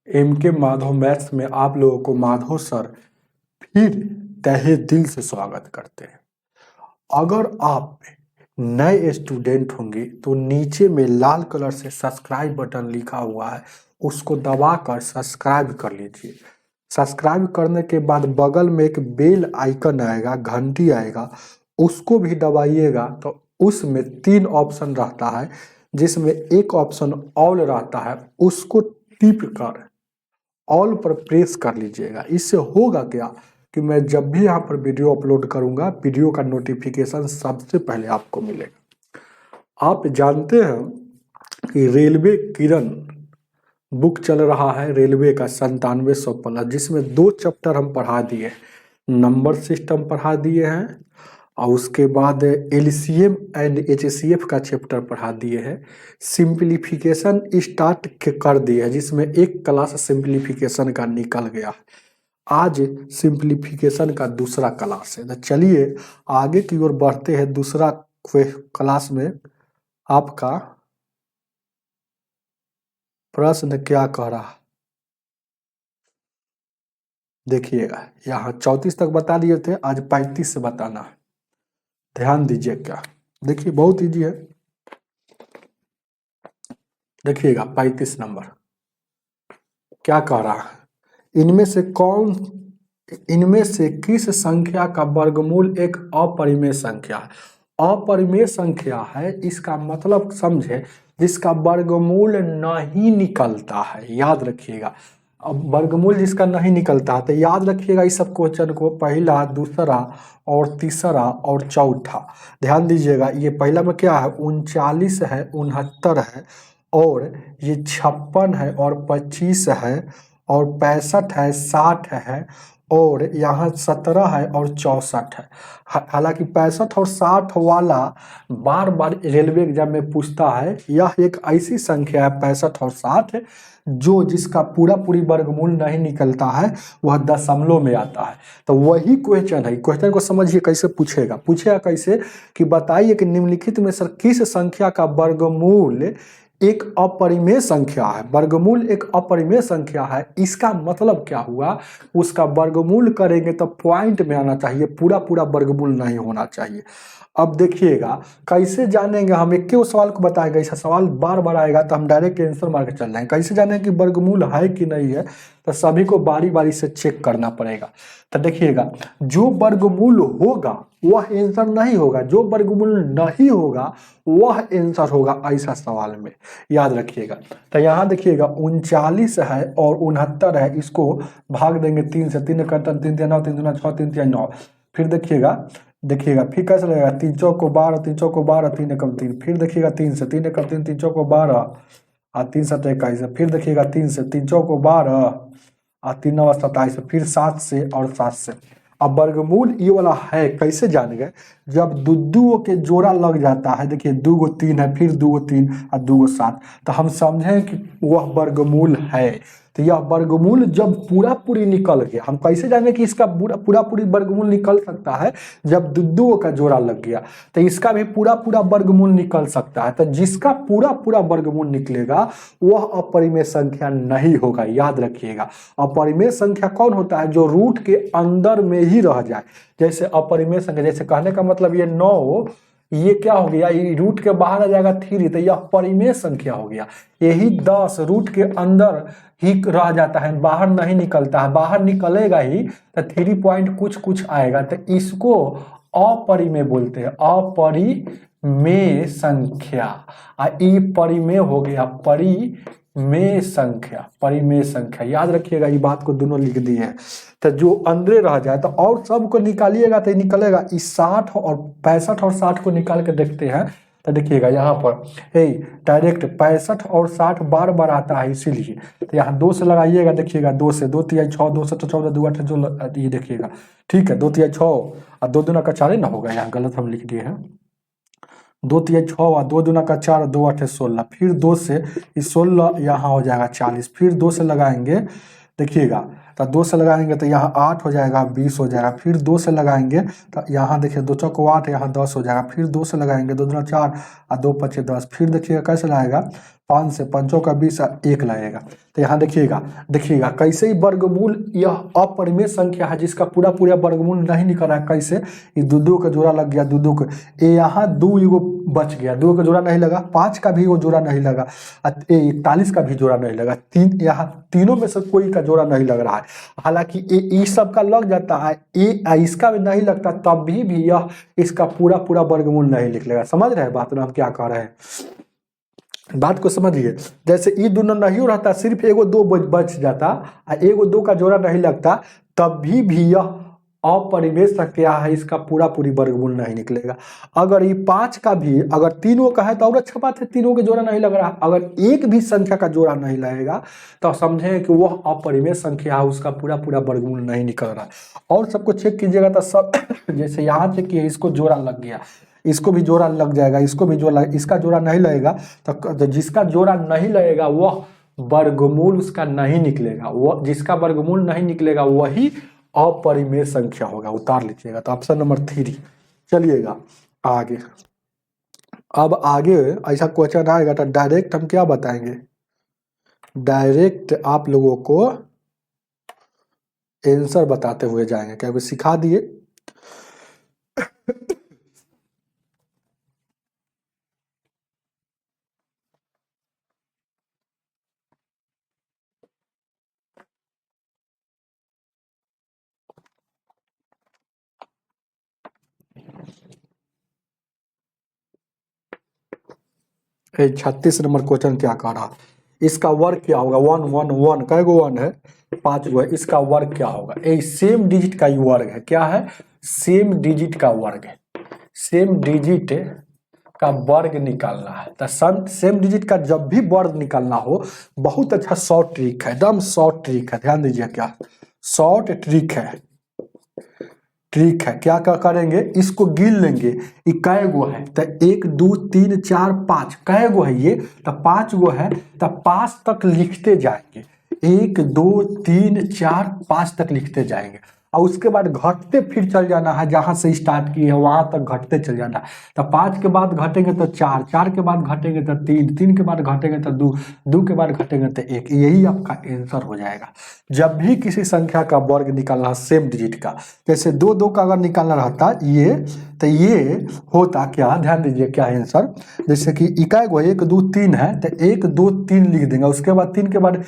M के Madhav maths में आप लोगों को माधव सर फिर तहे दिल से स्वागत करते हैं। अगर आप नए स्टूडेंट होंगे तो नीचे में लाल कलर से सब्सक्राइब बटन लिखा हुआ है, उसको दबाकर सब्सक्राइब कर लीजिए। सब्सक्राइब करने के बाद बगल में एक बेल आइकन आएगा, घंटी आएगा, उसको भी दबाइएगा। तो उसमें 3 ऑप्शन रहता है, जिसमें एक ऑप्शन ऑल रहता है, उसको टिप कर ऑल पर प्रेस कर लीजिएगा। इससे होगा क्या कि मैं जब भी यहाँ पर वीडियो अपलोड करूंगा, वीडियो का नोटिफिकेशन सबसे पहले आपको मिलेगा। आप जानते हैं कि रेलवे किरण बुक चल रहा है रेलवे का 9700 प्लस, जिसमें 2 चैप्टर हम पढ़ा दिए, नंबर सिस्टम पढ़ा दिए हैं और उसके बाद एलसीएम एंड एचसीएफ का चैप्टर पढ़ा दिए हैं। सिंप्लीफिकेशन स्टार्ट कर दिए हैं, जिसमें एक क्लास सिंप्लीफिकेशन का निकल गया। आज सिंप्लीफिकेशन का दूसरा क्लास है। तो चलिए आगे की ओर बढ़ते हैं। दूसरा क्लास में आपका प्रश्न क्या कह रहा है देखिएगा। यहाँ 34 तक बता दिए थे, आज 35 से बताना है। ध्यान दीजिए क्या, देखिए बहुत इजी है। देखिएगा 35 नंबर क्या कह रहा है, इनमें से किस संख्या का वर्गमूल एक अपरिमेय संख्या है। अपरिमेय संख्या है, इसका मतलब समझे जिसका वर्गमूल नहीं निकलता है। याद रखिएगा, अब वर्गमूल जिसका नहीं निकलता है तो याद रखिएगा इस सब क्वेश्चन को, पहला, दूसरा और तीसरा और चौथा। ध्यान दीजिएगा, ये पहला में क्या है, 39 है, 69 है, और ये 56 है, और 25 है, और 65 है, 60 है, और यहाँ 17 है और 64 है। हालांकि 65 और 60 वाला बार बार रेलवे एग्जाम में पूछता है। यह एक ऐसी संख्या है 65 और 60 जो जिसका पूरा पूरी वर्गमूल नहीं निकलता है, वह दशमलव में आता है। तो वही क्वेश्चन है। क्वेश्चन को समझिए कैसे पूछेगा कैसे कि बताइए कि निम्नलिखित में सर किस संख्या का वर्गमूल एक अपरिमेय संख्या है। वर्गमूल एक अपरिमेय संख्या है, इसका मतलब क्या हुआ, उसका वर्गमूल करेंगे तो पॉइंट में आना चाहिए, पूरा पूरा वर्गमूल नहीं होना चाहिए। अब देखिएगा कैसे जानेंगे हम, एक के सवाल को बताएगा, ऐसा सवाल बार बार आएगा तो हम डायरेक्ट आंसर मार के चल जाएंगे। कैसे जानेंगे कि वर्गमूल है कि नहीं है, तो सभी को बारी बारी से चेक करना पड़ेगा। तो देखिएगा, जो वर्गमूल होगा वह आंसर नहीं होगा, जो वर्गमूल नहीं होगा वह आंसर होगा, ऐसा सवाल में याद रखिएगा। तो यहाँ देखिएगा 39 है और 69 है, इसको भाग देंगे 3 से, 3 करता 3 3 9 3 2 6 3 3 9। फिर देखिएगा फिर कैसे लगेगा, 3 चौको 12, 3 चौको 12, 3 एकम 3। फिर देखिएगा 3 से, 3 एकम 3, 3 चौको 12 और 3 7 21। फिर देखिएगा 3 से, 3 चौको 12 और 3 9 27। फिर 7 से और 7 से। अब वर्गमूल ये वाला है, कैसे जान गए, जब दो के जोड़ा लग जाता है। देखिए 2 गो 3 है, फिर 2 गो 3 और 2 गो 7, तो हम समझें कि वह वर्गमूल है। तो यह वर्गमूल जब पूरा पूरी निकल गया, हम कैसे जाने कि इसका पूरा पूरी वर्गमूल निकल सकता है, जब दो का जोड़ा लग गया तो इसका भी पूरा पूरा वर्गमूल निकल सकता है। तो जिसका पूरा पूरा वर्गमूल निकलेगा वह अपरिमेय संख्या नहीं होगा। याद रखिएगा, अपरिमेय संख्या कौन होता है, जो रूट के अंदर में ही रह जाए। जैसे अपरिमेय संख्या, जैसे कहने का मतलब ये 9, ये क्या हो गया, ये रूट के बाहर आ जाएगा 3, तो यह परिमेय संख्या हो गया। यही 10 रूट के अंदर ही रह जाता है, बाहर नहीं निकलता है, बाहर निकलेगा ही तो 3 पॉइंट कुछ कुछ आएगा, तो इसको अपरिमेय बोलते हैं, अपरिमेय संख्या। ये परिमेय हो गया, परिमेय संख्या। याद रखिएगा, ये बात को दोनों लिख दिए हैं। तो जो अंदर रह जाए तो और सब को निकालिएगा तो निकलेगा। इस 60 और 65 और 60 को निकाल के देखते हैं तो देखिएगा यहाँ पर डायरेक्ट 65 और 60 बार बार आता है, इसीलिए तो यहाँ 2 से लगाइएगा। देखिएगा 2 से 2 तिहाई 6, 2 से 14, 2 8 जो ये देखिएगा, ठीक है, 2 तिहाई 6 और 2 दूना का 4 ना होगा, यहाँ गलत हम लिख दिए हैं। 2 तिहाई 6 और 2 दूना का 4, 2 8 16। फिर 2 से 16 यहाँ हो जाएगा 40। फिर 2 से लगाएंगे, देखिएगा तो 2 से लगाएंगे तो यहाँ 8 हो जाएगा, 20 हो जाएगा। फिर 2 से लगाएंगे तो यहाँ देखिए 2 चौको 8, यहाँ 10 हो जाएगा। फिर 2 से लगाएंगे, 2 दूना 4 और 2 पचे 10। फिर देखिएगा कैसे लगाएगा, 5 से 5 का 20 1 लगेगा। तो यहाँ देखिएगा कैसे ही वर्गमूल, यह अपरिमेय संख्या है जिसका पूरा पूरा वर्गमूल नहीं निकल रहा है। कैसे, ये दो का जोड़ा लग गया, दो का, ये यहाँ 2 एगो बच गया, 2 का जोड़ा नहीं लगा, 5 का भी वो जोड़ा नहीं लगा, 41 का भी जोड़ा नहीं लगा, यहाँ तीनों में से कोई का जोड़ा नहीं लग रहा है। हालांकि ये सब का लग जाता है, इसका भी नहीं लगता, तब भी यह इसका पूरा पूरा वर्गमूल नहीं निकलेगा। समझ रहे हैं बात ना हम क्या कह रहे हैं, बात को समझिए। जैसे ये दोनों नहीं रहता, सिर्फ एगो 2 बच जाता, एगो 2 का जोड़ा नहीं लगता, तब भी यह अपरिमेय संख्या है, इसका पूरा पूरी वर्गमूल नहीं निकलेगा। अगर ये 5 का भी, अगर तीनों का है तो और अच्छा बात है, तीनों के जोड़ा नहीं लग रहा। अगर एक भी संख्या का जोड़ा नहीं लगेगा तो समझें कि वह अपरिमेय संख्या है, उसका पूरा पूरा वर्गमूल नहीं निकल रहा। और सबको चेक कीजिएगा तो सब जैसे यहाँ चेक किए, इसको जोड़ा लग गया, इसको भी जोड़ा लग जाएगा, इसको भी जोड़ा, इसका जोड़ा नहीं लगेगा तो जिसका जोड़ा नहीं लगेगा वह वर्गमूल उसका नहीं निकलेगा, वह जिसका वर्गमूल नहीं निकलेगा वही अपरिमेय संख्या होगा। उतार लीजिएगा, तो ऑप्शन नंबर 3। चलिएगा आगे। अब आगे ऐसा क्वेश्चन आएगा तो डायरेक्ट हम क्या बताएंगे, डायरेक्ट आप लोगों को आंसर बताते हुए जाएंगे, क्या सिखा दिए। ए 36 नंबर क्वेश्चन क्या कह रहा, इसका वर्ग क्या होगा। 1 1 1 कै गो 1 है, 5 गो है, इसका वर्ग क्या होगा। ए सेम डिजिट का ही वर्ग है, क्या है, सेम डिजिट का वर्ग है, सेम डिजिट का वर्ग निकालना है। तो सेम डिजिट का जब भी वर्ग निकालना हो, बहुत अच्छा शॉर्ट ट्रिक है, एकदम शॉर्ट ट्रिक है, ध्यान दीजिए, क्या शॉर्ट ट्रिक है, क्या करेंगे, इसको गिन लेंगे, ये कै गो है, तो 1 2 3 4 5 कै गो है ये, तो 5 गो है, तो 5 तक लिखते जाएंगे, 1 2 3 4 5 तक लिखते जाएंगे, और उसके बाद घटते फिर चल जाना है, जहां से स्टार्ट किए हैं वहां तक घटते चल जाना है। तो 5 के बाद घटेंगे तो 4, 4 के बाद घटेंगे तो 3, 3 के बाद घटेंगे तो 2, 2 के बाद घटेंगे तो 1, यही आपका आंसर हो जाएगा। जब भी किसी संख्या का वर्ग निकालना है सेम डिजिट का, जैसे 2 2 का अगर निकालना रहता ये, तो ये होता क्या, ध्यान दीजिए क्या आंसर, जैसे कि इकाई को 1 2 3 है, तो 1 2 3 लिख देंगे, उसके बाद 3 के बाद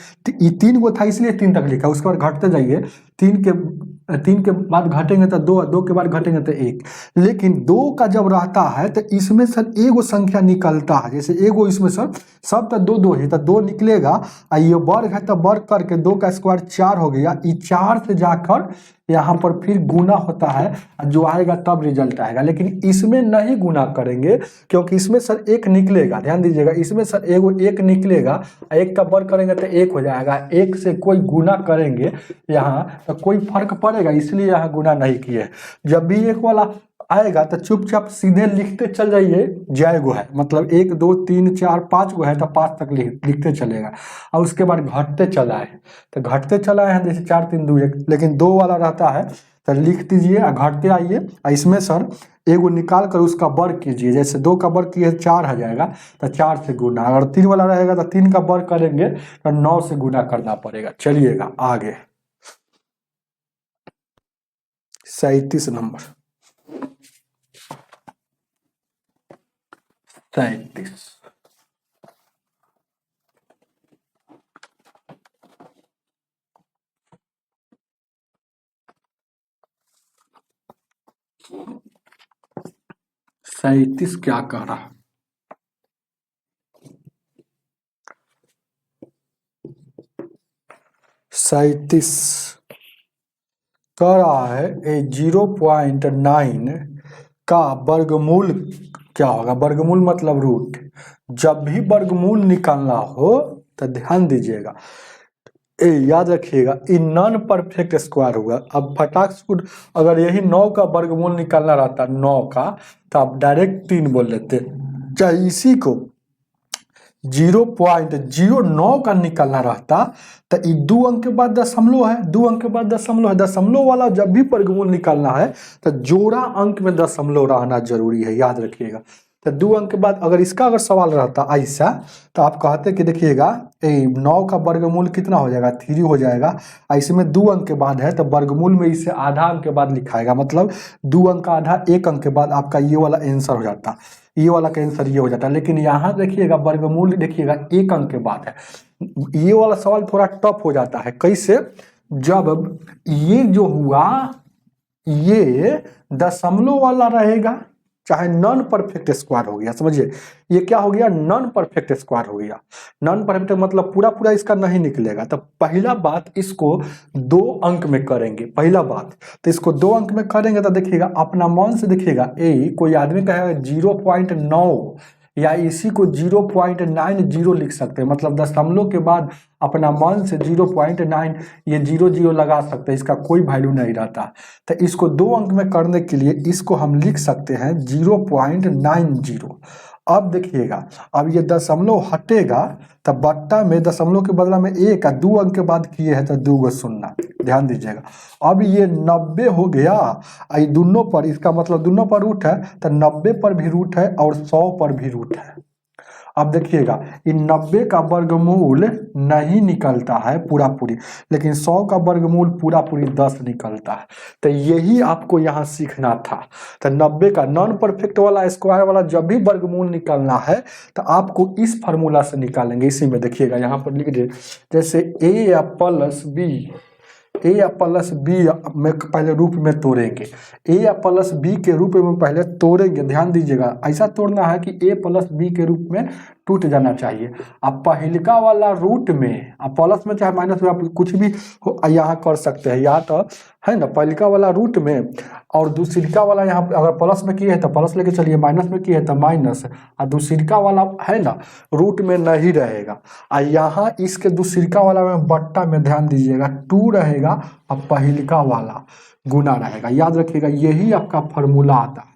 3 गो था इसलिए 3 तक लिखा, उसके बाद घटते जाइए, 3 के बाद घटेंगे तो 2, 2 के बाद घटेंगे तो 1। लेकिन 2 का जब रहता है तो इसमें सर एगो संख्या निकलता है, जैसे एगो इसमें सर सब तो 2 2 है, तो 2 निकलेगा, ये वर्ग है तो वर्ग करके 2 का स्क्वायर 4 हो गया, ये 4 से जाकर यहाँ पर फिर गुना होता है, जो आएगा तब रिजल्ट आएगा। लेकिन इसमें नहीं गुना करेंगे, क्योंकि इसमें सर 1 निकलेगा, ध्यान दीजिएगा, इसमें सर एगो 1 निकलेगा, 1 का वर्ग करेंगे तो 1 हो जाएगा, 1 से कोई गुना करेंगे यहाँ तो कोई फर्क पड़ेगा, इसलिए यहाँ गुना नहीं किए। जब भी 1 वाला आएगा तो चुपचाप सीधे लिखते चल जाइए, जय गो है, मतलब 1 2 3 4 5 गो है तो 5 तक लिखते चलेगा, और उसके बाद घटते चला है, तो घटते चला है, जैसे 4 3 2 1, लेकिन 2 वाला रहता है तो लिख दीजिए और घटते आइए, और इसमें सर एगो निकाल कर उसका वर्ग कीजिए, जैसे 2 का वर्ग किए 4 आ जाएगा, तो 4 से गुना, अगर 3 वाला रहेगा तो 3 का वर्ग करेंगे तो 9 से गुना करना पड़ेगा। चलिएगा आगे, 37 नंबर, 37 37 क्या कह रहा, 37 कह रहा है 0.9 का वर्गमूल क्या होगा। वर्गमूल मतलब रूट। जब भी वर्गमूल निकालना हो तो ध्यान दीजिएगा, याद रखिएगा, ये नॉन परफेक्ट स्क्वायर होगा। अब फटाक से अगर यही 9 का वर्गमूल निकालना रहता 9 का, तो आप डायरेक्ट 3 बोल लेते, चाहे इसी को 0.09 का निकालना रहता तो 2 अंक के बाद दशमलव है, 2 अंक के बाद दशमलव है, दशमलव वाला जब भी वर्गमूल निकालना है तो जोड़ा अंक में दशमलव रहना जरूरी है, याद रखिएगा। तो 2 अंक के बाद अगर इसका अगर सवाल रहता ऐसा तो आप कहते कि देखिएगा 9 का वर्गमूल कितना हो जाएगा 3 हो जाएगा। इसमें 2 अंक के बाद है तो वर्गमूल में इसे आधा अंक के बाद लिखाएगा, मतलब 2 अंक का आधा 1 अंक के बाद आपका ये वाला आंसर हो जाता, ये वाला का आंसर ये हो जाता। लेकिन यहाँ देखिएगा वर्गमूल देखिएगा 1 अंक के बाद है। ये वाला सवाल थोड़ा टफ हो जाता है। कैसे? जब ये जो हुआ ये दशमलव वाला रहेगा, चाहे नॉन परफेक्ट स्क्वायर हो गया, समझिए ये क्या हो गया, नॉन परफेक्ट स्क्वायर हो गया। नॉन परफेक्ट मतलब पूरा पूरा इसका नहीं निकलेगा। तो पहला बात इसको 2 अंक में करेंगे, पहला बात तो इसको 2 अंक में करेंगे तो देखिएगा अपना मन से देखिएगा कोई आदमी कहेगा 0.9 या इसी को 0.90 लिख सकते हैं, मतलब दशमलव के बाद अपना मन से 0.9 ये 0 लगा सकते हैं, इसका कोई वैल्यू नहीं रहता। तो इसको 2 अंक में करने के लिए इसको हम लिख सकते हैं 0.90। अब देखिएगा अब ये दशमलव हटेगा तो बट्टा में दशमलव के बदला में 1 2 अंक के बाद किए हैं तो 2 शून्य, ध्यान दीजिएगा। अब ये 90 हो गया, ये दोनों पर, इसका मतलब दोनों पर रूट है तो 90 पर भी रूट है और 100 पर भी रूट है। अब देखिएगा इन 90 का वर्गमूल नहीं निकलता है पूरा पूरी, लेकिन 100 का वर्गमूल पूरा पूरी 10 निकलता है। तो यही आपको यहाँ सीखना था। तो 90 का नॉन परफेक्ट वाला स्क्वायर वाला जब भी वर्गमूल निकालना है तो आपको इस फार्मूला से निकालेंगे। इसी में देखिएगा यहाँ पर लिख दे, जैसे a या प्लस b, ए या प्लस बी में पहले रूप में तोड़ेंगे, ए या प्लस बी के रूप में पहले तोड़ेंगे। ध्यान दीजिएगा ऐसा तोड़ना है कि ए प्लस बी के रूप में टूट जाना चाहिए। अब पहलका वाला रूट में, अब प्लस में चाहे माइनस में आप कुछ भी यहाँ कर सकते हैं, या तो है ना पहलका वाला रूट में और दूसरिका वाला यहाँ अगर प्लस में किए है तो प्लस लेके चलिए, माइनस में किए है तो माइनस, और दूसरिका वाला है ना रूट में नहीं रहेगा। और यहाँ इसके दूसरिका वाला में बट्टा में ध्यान दीजिएगा 2 रहेगा और पहलका वाला गुना रहेगा। याद रखिएगा यही आपका फॉर्मूला आता है।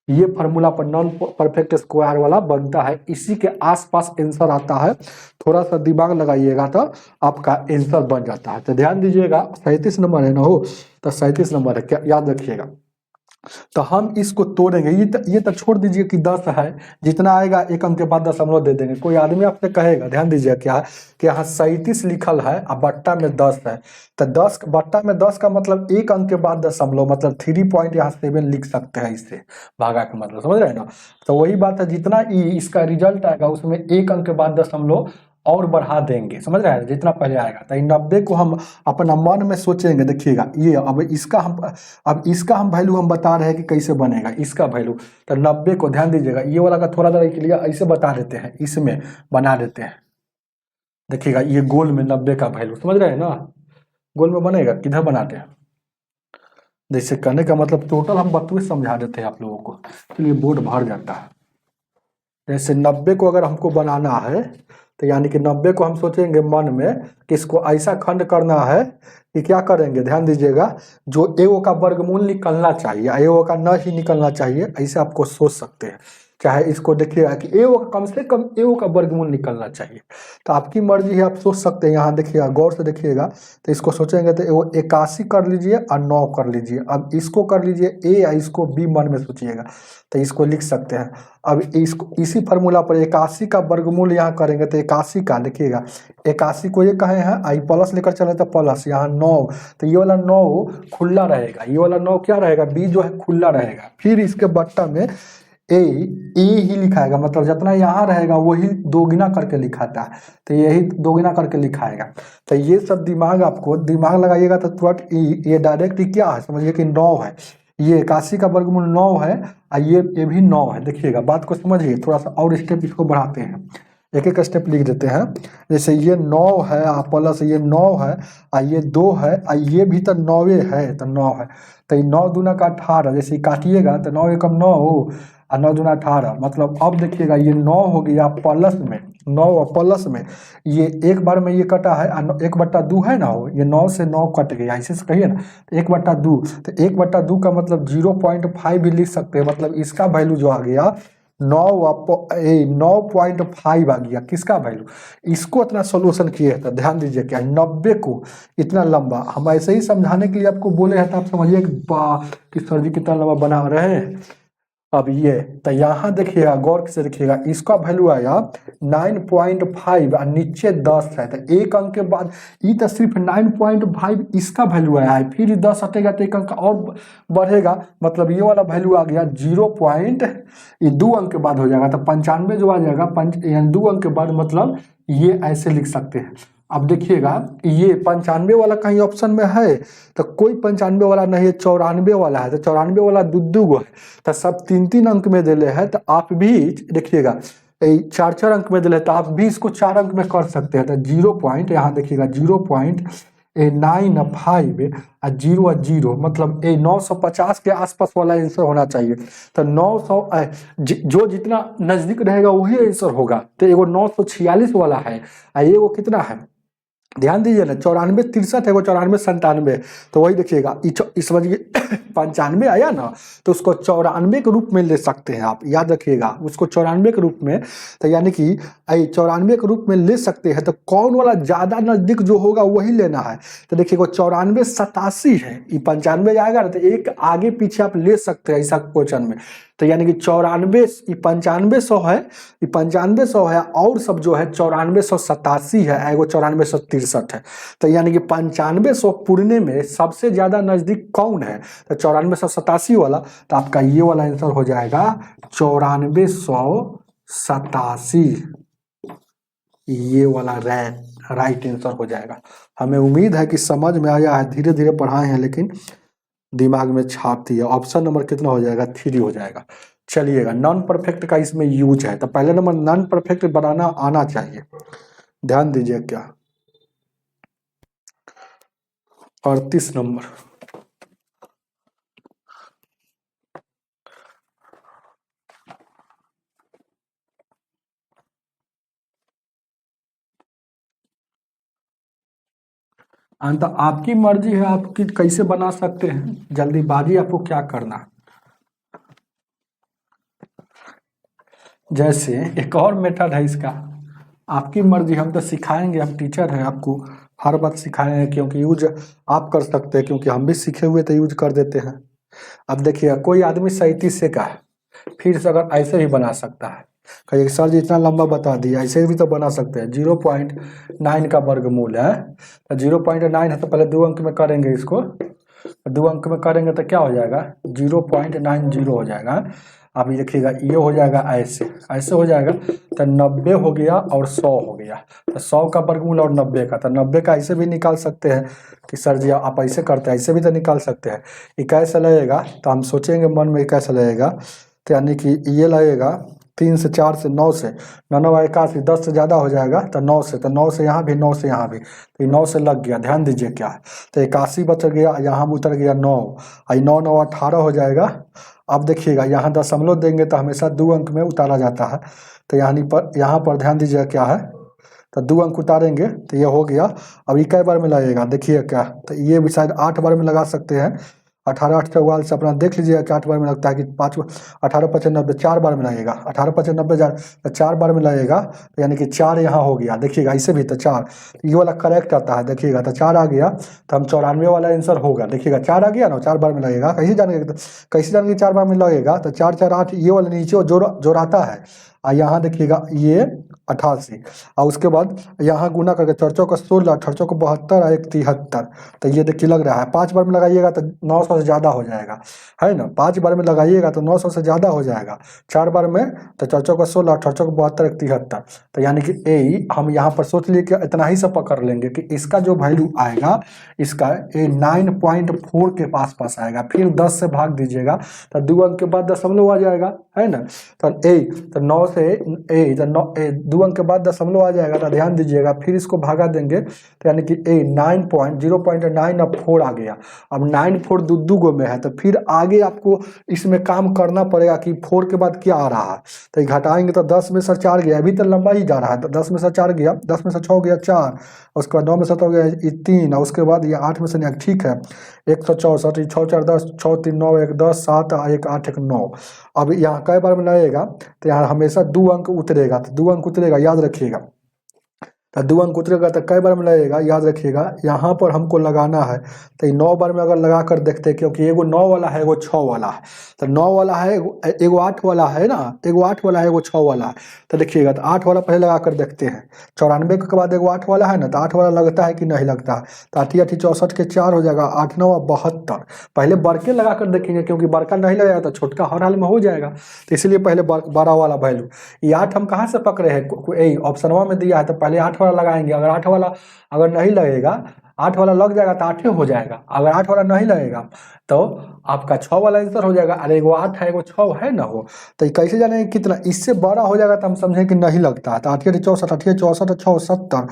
ये फार्मूला पर नॉन परफेक्ट स्क्वायर वाला बनता है, इसी के आसपास आंसर आता है। थोड़ा सा दिमाग लगाइएगा तो आपका आंसर बन जाता है। तो ध्यान दीजिएगा 37 नंबर है ना, हो तो 37 नंबर है, क्या याद रखिएगा। तो हम इसको तोड़ेंगे, ये तो छोड़ दीजिए कि 10 है, जितना आएगा 1 अंक के बाद दशमलव दे देंगे। कोई आदमी आपसे कहेगा, ध्यान दीजिए क्या है कि यहाँ 37 लिखल है और बट्टा में 10 है, तो 10 बट्टा में 10 का मतलब 1 अंक के बाद दशमलव, मतलब 3.7 लिख सकते हैं इससे भागा का मतलब, समझ रहे हैं ना। तो वही बात है, जितना इसका रिजल्ट आएगा उसमें 1 अंक के बाद दशमलव और बढ़ा देंगे, समझ रहे हैं, जितना पहले आएगा। तो 90 को हम अपना मन में सोचेंगे। देखिएगा ये अब इसका हम वैल्यू हम बता रहे हैं कि कैसे बनेगा इसका वैल्यू। तो 90 को ध्यान दीजिएगा, ये वाला का थोड़ा देर के लिए ऐसे बता देते हैं, इसमें बना देते हैं। देखिएगा ये गोल में 90 का वैल्यू, समझ रहे हैं ना, गोल में बनेगा, किधर बनाते हैं, जैसे करने का मतलब टोटल हम 32 समझा देते हैं आप लोगों को, चलिए बोर्ड भर जाता है। जैसे 90 को अगर हमको बनाना है तो यानी कि 90 को हम सोचेंगे मन में कि इसको ऐसा खंड करना है कि क्या करेंगे, ध्यान दीजिएगा, जो एओ का वर्गमूल निकलना चाहिए, एओ का न ही निकलना चाहिए, ऐसे आपको सोच सकते हैं। चाहे इसको देखिएगा कि एओ कम से कम एओ का वर्गमूल निकलना चाहिए, तो आपकी मर्जी है, आप सोच सकते हैं। यहाँ देखिएगा गौर से देखिएगा, तो इसको सोचेंगे तो एओ 81 कर लीजिए और 9 कर लीजिए। अब इसको कर लीजिए ए या इसको बी मन में सोचिएगा, तो इसको लिख सकते हैं। अब इसको इसी फार्मूला पर 81 का वर्गमूल यहाँ करेंगे तो 81 का देखिएगा, 81 को ये कहे हैं, आई प्लस लेकर चले तो प्लस, यहाँ 9, तो ये वाला 9 खुला रहेगा, ये वाला 9 क्या रहेगा, बी जो है खुला रहेगा। फिर इसके बट्टा में ए ही लिखाएगा, मतलब जितना यहाँ रहेगा वही 2 गुना करके लिखाता है, तो यही 2 गुना करके लिखाएगा। तो ये सब दिमाग आपको दिमाग लगाइएगा तो तुरंत ये डायरेक्ट क्या है, समझिए कि 9 है, ये 81 का वर्गमूल 9 है और ये भी 9 है। देखिएगा बात को समझिए, थोड़ा सा और स्टेप इसको बढ़ाते हैं, एक एक स्टेप लिख देते हैं। जैसे ये 9 है प्लस ये 9 है और ये 2 है और ये भी तो 9 है, तो 9 है, तो ये 9 दूना का 18, जैसे काटिएगा तो 9 एकम 9 हो और 9 दूना 18, मतलब अब देखिएगा ये 9 हो गया प्लस में 9 और प्लस में ये एक बार में ये कटा है, 1/2 है ना, हो ये 9 से 9 कट गया, ऐसे से कहिए ना, तो 1/2, तो 1/2 का मतलब 0.5 भी लिख सकते हैं, मतलब इसका वैल्यू जो आ गया 9.5 आ गया, किसका वैल्यू, इसको इतना सोल्यूशन किए हैं। तो ध्यान दीजिए क्या 90 को इतना लंबा हम ऐसे ही समझाने के लिए आपको बोले हैं, तो आप समझिए कि सर जी कितना लंबा बना रहे हैं। अब ये तो यहाँ देखिएगा, गौर से देखिएगा, इसका वैल्यू आया 9.5 और नीचे 10 है, तो एक अंक के बाद ये तो सिर्फ 9.5 इसका वैल्यू आया है, फिर 10 हटेगा तो एक अंक और बढ़ेगा, मतलब ये वाला वैल्यू आ गया 0 पॉइंट, ये 2 अंक के बाद हो जाएगा, तो 95 जो आ जाएगा यानी 2 अंक के बाद, मतलब ये ऐसे लिख सकते हैं। अब देखिएगा, ये 95 वाला कहीं ऑप्शन में है तो कोई 95 वाला नहीं है, 94 वाला है, तो 94 वाला दू गो है, तो सब 3-3 अंक में दिले है, तो आप भी देखिएगा 4-4 अंक में दिले, तो आप भी इसको 4 अंक में कर सकते हैं। तो 0 पॉइंट, यहाँ देखिएगा 0.95 और 0 मतलब 950 के आसपास वाला आंसर होना चाहिए। तो 900 जो जितना नजदीक रहेगा वही आंसर होगा। तो एगो 946 वाला है, ये वो कितना है, ध्यान दीजिए ना, 94 63 है, वो 94 97, तो वही देखिएगा, इस समझिए 95 आया ना, तो उसको 94 के रूप में ले सकते हैं आप, याद रखिएगा उसको 94 के रूप में, तो यानी कि 94 के रूप में ले सकते हैं। तो कौन वाला ज्यादा नजदीक जो होगा वही लेना है। तो देखिएगा 94 87 है, ये 95 जाएगा ना, तो एक आगे पीछे आप ले सकते हैं ऐसा क्वेश्चन में। तो यानी कि 94, ये 9500 है, ये 9500 है, और सब जो है 9487 है, एगो 9463 है। तो यानी कि 9500 पुरने में सबसे ज्यादा नजदीक कौन है, तो 9487 वाला, तो आपका ये वाला आंसर हो जाएगा 9487, ये वाला राइट आंसर हो जाएगा। हमें उम्मीद है कि समझ में आया है, धीरे धीरे पढ़ाए हैं लेकिन दिमाग में छाप दिया। ऑप्शन नंबर कितना हो जाएगा, 3 हो जाएगा। चलिएगा, नॉन परफेक्ट का इसमें यूज है, तो पहले नंबर नॉन परफेक्ट बनाना आना चाहिए, ध्यान दीजिए क्या। 38 नंबर, तो आपकी मर्जी है, आपकी कैसे बना सकते हैं, जल्दीबाजी आपको क्या करना। जैसे एक और मेथड है इसका, आपकी मर्जी, हम तो सिखाएंगे, हम टीचर हैं, आपको हर बात सिखाएंगे, क्योंकि यूज आप कर सकते हैं, क्योंकि हम भी सीखे हुए तो यूज कर देते हैं। अब देखिए, कोई आदमी 37 से का है, फिर से अगर ऐसे भी बना सकता है, कहिए सर जी इतना लंबा बता दिया, ऐसे भी तो बना सकते हैं। 0.9 का वर्गमूल है, तो 0.9 है, तो पहले 2 अंक में करेंगे इसको, 2 अंक में करेंगे तो क्या हो जाएगा, 0.90 हो जाएगा। अब ये देखिएगा, ये हो जाएगा ऐसे, ऐसे हो जाएगा, तो 90 हो गया और 100 हो गया, तो 100 का वर्गमूल और 90 का, तो 90 का ऐसे भी निकाल सकते हैं कि सर जी आप ऐसे करते हैं, ऐसे भी तो निकाल सकते हैं। ये कैसे लगेगा, तो हम सोचेंगे मन में कैसे लगेगा, तो यानी कि ये लगेगा 3 से 4 से 9 से 9 81, 10 से ज़्यादा हो जाएगा, तो 9 से, तो 9 से यहाँ भी, 9 से यहाँ भी, तो ये 9 से लग गया, ध्यान दीजिए क्या है, तो 81 बच गया, यहाँ उतर गया 9, 9 9 18 हो जाएगा। अब देखिएगा, यहाँ दशमलव देंगे तो हमेशा 2 अंक में उतारा जाता है, तो यहाँ पर ध्यान दीजिए क्या है, तो 2 अंक उतारेंगे तो ये हो गया। अब ये कई बार में लगेगा, देखिए क्या, तो ये भी शायद 8 बार में लगा सकते हैं, 18 8 44 से अपना देख लीजिएगा कि 8 बार में लगता है कि 5 18 95 4 बार में लगेगा, 18 95 4 बार में लगेगा, तो यानी कि 4 यहाँ हो गया, देखिएगा ऐसे भी, तो 4 ये वाला करेक्ट आता है, देखिएगा तो 4 आ गया, तो हम 94 वाला आंसर होगा, देखिएगा 4 आ गया ना, 4 बार में लगेगा, कैसे जानेंगे 4 बार में लगेगा, तो 4 4 8, ये वाला नीचे जोड़ाता है, और यहाँ देखिएगा ये 88, और उसके बाद यहाँ गुना करके 4 4 का 16, 4 4 को 72 और 1 73, तो ये देखिए लग रहा है 5 बार में लगाइएगा तो 900 से ज़्यादा हो जाएगा, है ना, 5 बार में लगाइएगा तो 900 से ज़्यादा हो जाएगा, 4 बार में तो 4 4 का 16, 4 4 को 72 1 73, तो यानी कि ए हम यहाँ पर सोच लिए कि इतना ही सब पकड़ लेंगे कि इसका जो वैल्यू आएगा, इसका 9.4 के पास आएगा, फिर 10 से भाग दीजिएगा तो 2 अंक के बाद दशमलव आ जाएगा, है ना, तो 9 से 2 अंक के बाद दशमलव आ जाएगा, तो ध्यान दीजिएगा, फिर इसको भागा देंगे, तो यानी कि 0.9 आ गया। अब 94 दो गो में है, तो फिर आगे आपको इसमें काम करना पड़ेगा कि 4 के बाद क्या आ रहा है, तो घटाएंगे तो 10 में से 4 गया, अभी तो लंबा ही जा रहा है, तो 10 में से 4 गया, 10 में से 6 गया 4, उसके बाद 9 में से 7 हो गया 3, और उसके बाद ये 8 में से नहीं, ठीक है 164, 6 4 10, 6 3 9 1 10 7 1 8 1 9। अब यहाँ कई बार में लगेगा, तो यहाँ हमेशा 2 अंक उतरेगा, तो 2 अंक उतरेगा, याद रखिएगा, तो 2 अंक उतरेगा तो कई बार में लगेगा, याद रखिएगा। यहाँ पर हमको लगाना है तो 9 बार में अगर लगा कर देखते हैं, क्योंकि एगो 9 वाला है एगो 6 वाला है, तो 9 वाला है एगो 8 वाला है ना, एगो 8 वाला है एगो 6 वाला है। तो देखिएगा, तो 8 वाला पहले लगा कर देखते हैं। 94 के बाद एगो 8 वाला है ना, तो 8 वाला लगता है कि नहीं लगता है। तो 8 8 64 के 4 हो जाएगा, 8 9 72। पहले बड़के लगा कर देखेंगे, क्योंकि बड़का नहीं लगेगा तो छोटका हर हाल में हो जाएगा, तो इसलिए पहले बड़ा वाला वैल्यू। ये 8 हम कहाँ से पकड़े हैं, ऑप्शन में दिया है, तो पहले 8 वाला लगाएंगे। अगर 8 वाला अगर नहीं लगेगा, 8 वाला लग जाएगा तो 8 हो जाएगा। अगर 8 वाला नहीं लगेगा तो आपका 6 वाला आंसर हो जाएगा। अरे एगो 8 है एगो 6 है ना, हो तो ये कैसे जानेंगे कितना, इससे बड़ा हो जाएगा तो हम समझें कि नहीं लगता है। तो 8 64 8 64 6 70,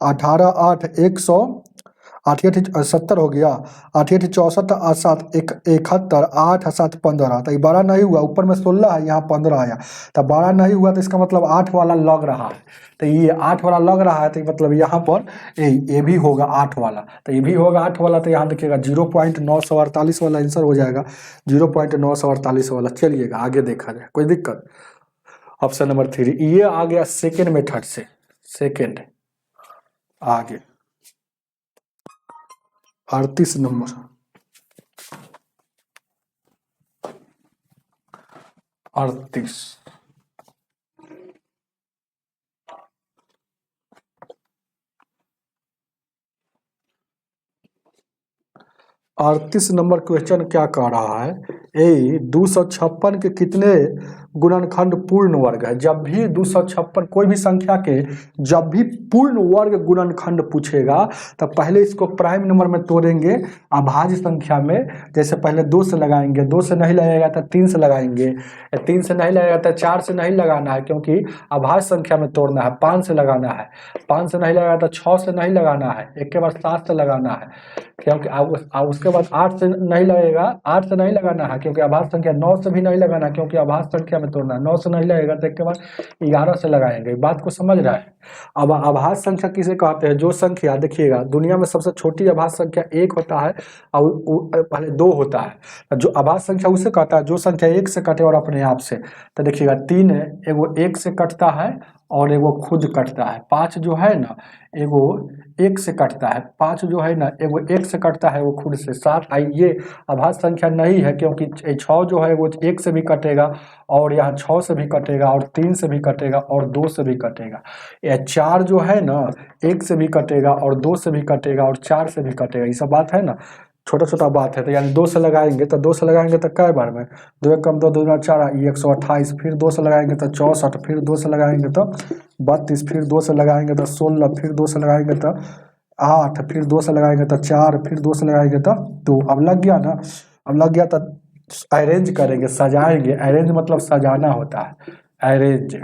18 8 100, 8 70 हो गया, 8 64 8 7 71, 8 7 15। तो ये बड़ा नहीं हुआ, ऊपर में 16 है, यहाँ 15 आया, तो बड़ा नहीं हुआ, तो इसका मतलब 8 वाला लग रहा है। तो ये 8 वाला लग रहा है, तो मतलब यहाँ पर ये भी होगा 8 वाला, तो ये भी होगा 8 वाला। तो यहाँ देखिएगा 0.948 वाला आंसर हो जाएगा, 0.948 वाला। चलिएगा आगे देखा जाए, कोई दिक्कत। ऑप्शन नंबर 3 ये आ गया सेकेंड मेथड से। सेकेंड आगे 38 नंबर, 38 38 नंबर क्वेश्चन क्या कह रहा है, 256 के कितने गुणनखंड पूर्ण वर्ग है। जब भी 256 कोई भी संख्या के जब भी पूर्ण वर्ग गुणनखंड पूछेगा, तो पहले इसको प्राइम नंबर में तोड़ेंगे अभाज्य संख्या में। जैसे पहले 2 से लगाएंगे, 2 से नहीं लगेगा तो 3 से लगाएंगे, 3 से नहीं लगेगा तो 4 से नहीं लगाना है, क्योंकि अभाज्य संख्या में तोड़ना है। 5 से लगाना है, 5 से नहीं लगाया तो 6 से नहीं लगाना है, एक के बाद 7 से लगाना है, क्योंकि उसके बाद 8 से नहीं लगेगा, 8 से नहीं लगाना है क्योंकि अभाज्य संख्या। 9 से भी नहीं लगाना क्योंकि अभाज्य संख्या में तोड़ना है। 9 से नहीं लगेगा तो एक के बाद 11 से लगाएंगे। बात को समझ रहा है। अब अभाज्य संख्या किसे कहते हैं, जो संख्या देखिएगा दुनिया में सबसे छोटी अभाज्य संख्या 1 होता है और पहले 2 होता है। जो अभाज्य संख्या उसे कहता है जो संख्या 1 से कटे और अपने आप से। तो देखिएगा 3 है, एगो 1 से कटता है और एगो खुद कटता है। 5 जो है ना, एगो 1 से कटता है, 5 जो है ना एगो 1 से कटता है वो खुद से। 7 ये अभाज्य संख्या नहीं है, क्योंकि 6 जो है वो 1 से भी कटेगा और यहाँ 6 से भी कटेगा और 3 से भी कटेगा और 2 से भी कटेगा। यह 4 जो है ना 1 से भी कटेगा और 2 से भी कटेगा और 4 से भी कटेगा। ये सब बात है ना, छोटा छोटा बात है। तो यानी 2 से लगाएंगे तो 2 से लगाएंगे तो कै बार में, 2 एक कम 2 2 4 128, फिर 2 से लगाएंगे तो 64, फिर 2 से लगाएंगे तो 32, फिर 2 से लगाएंगे तो 16, फिर 2 से लगाएंगे तो 8, फिर 2 से लगाएंगे तो 4, फिर 2 से लगाएंगे तो 2। अब लग गया ना, अब लग गया तो अरेंज करेंगे, सजाएंगे। अरेंज मतलब सजाना होता है, अरेंज।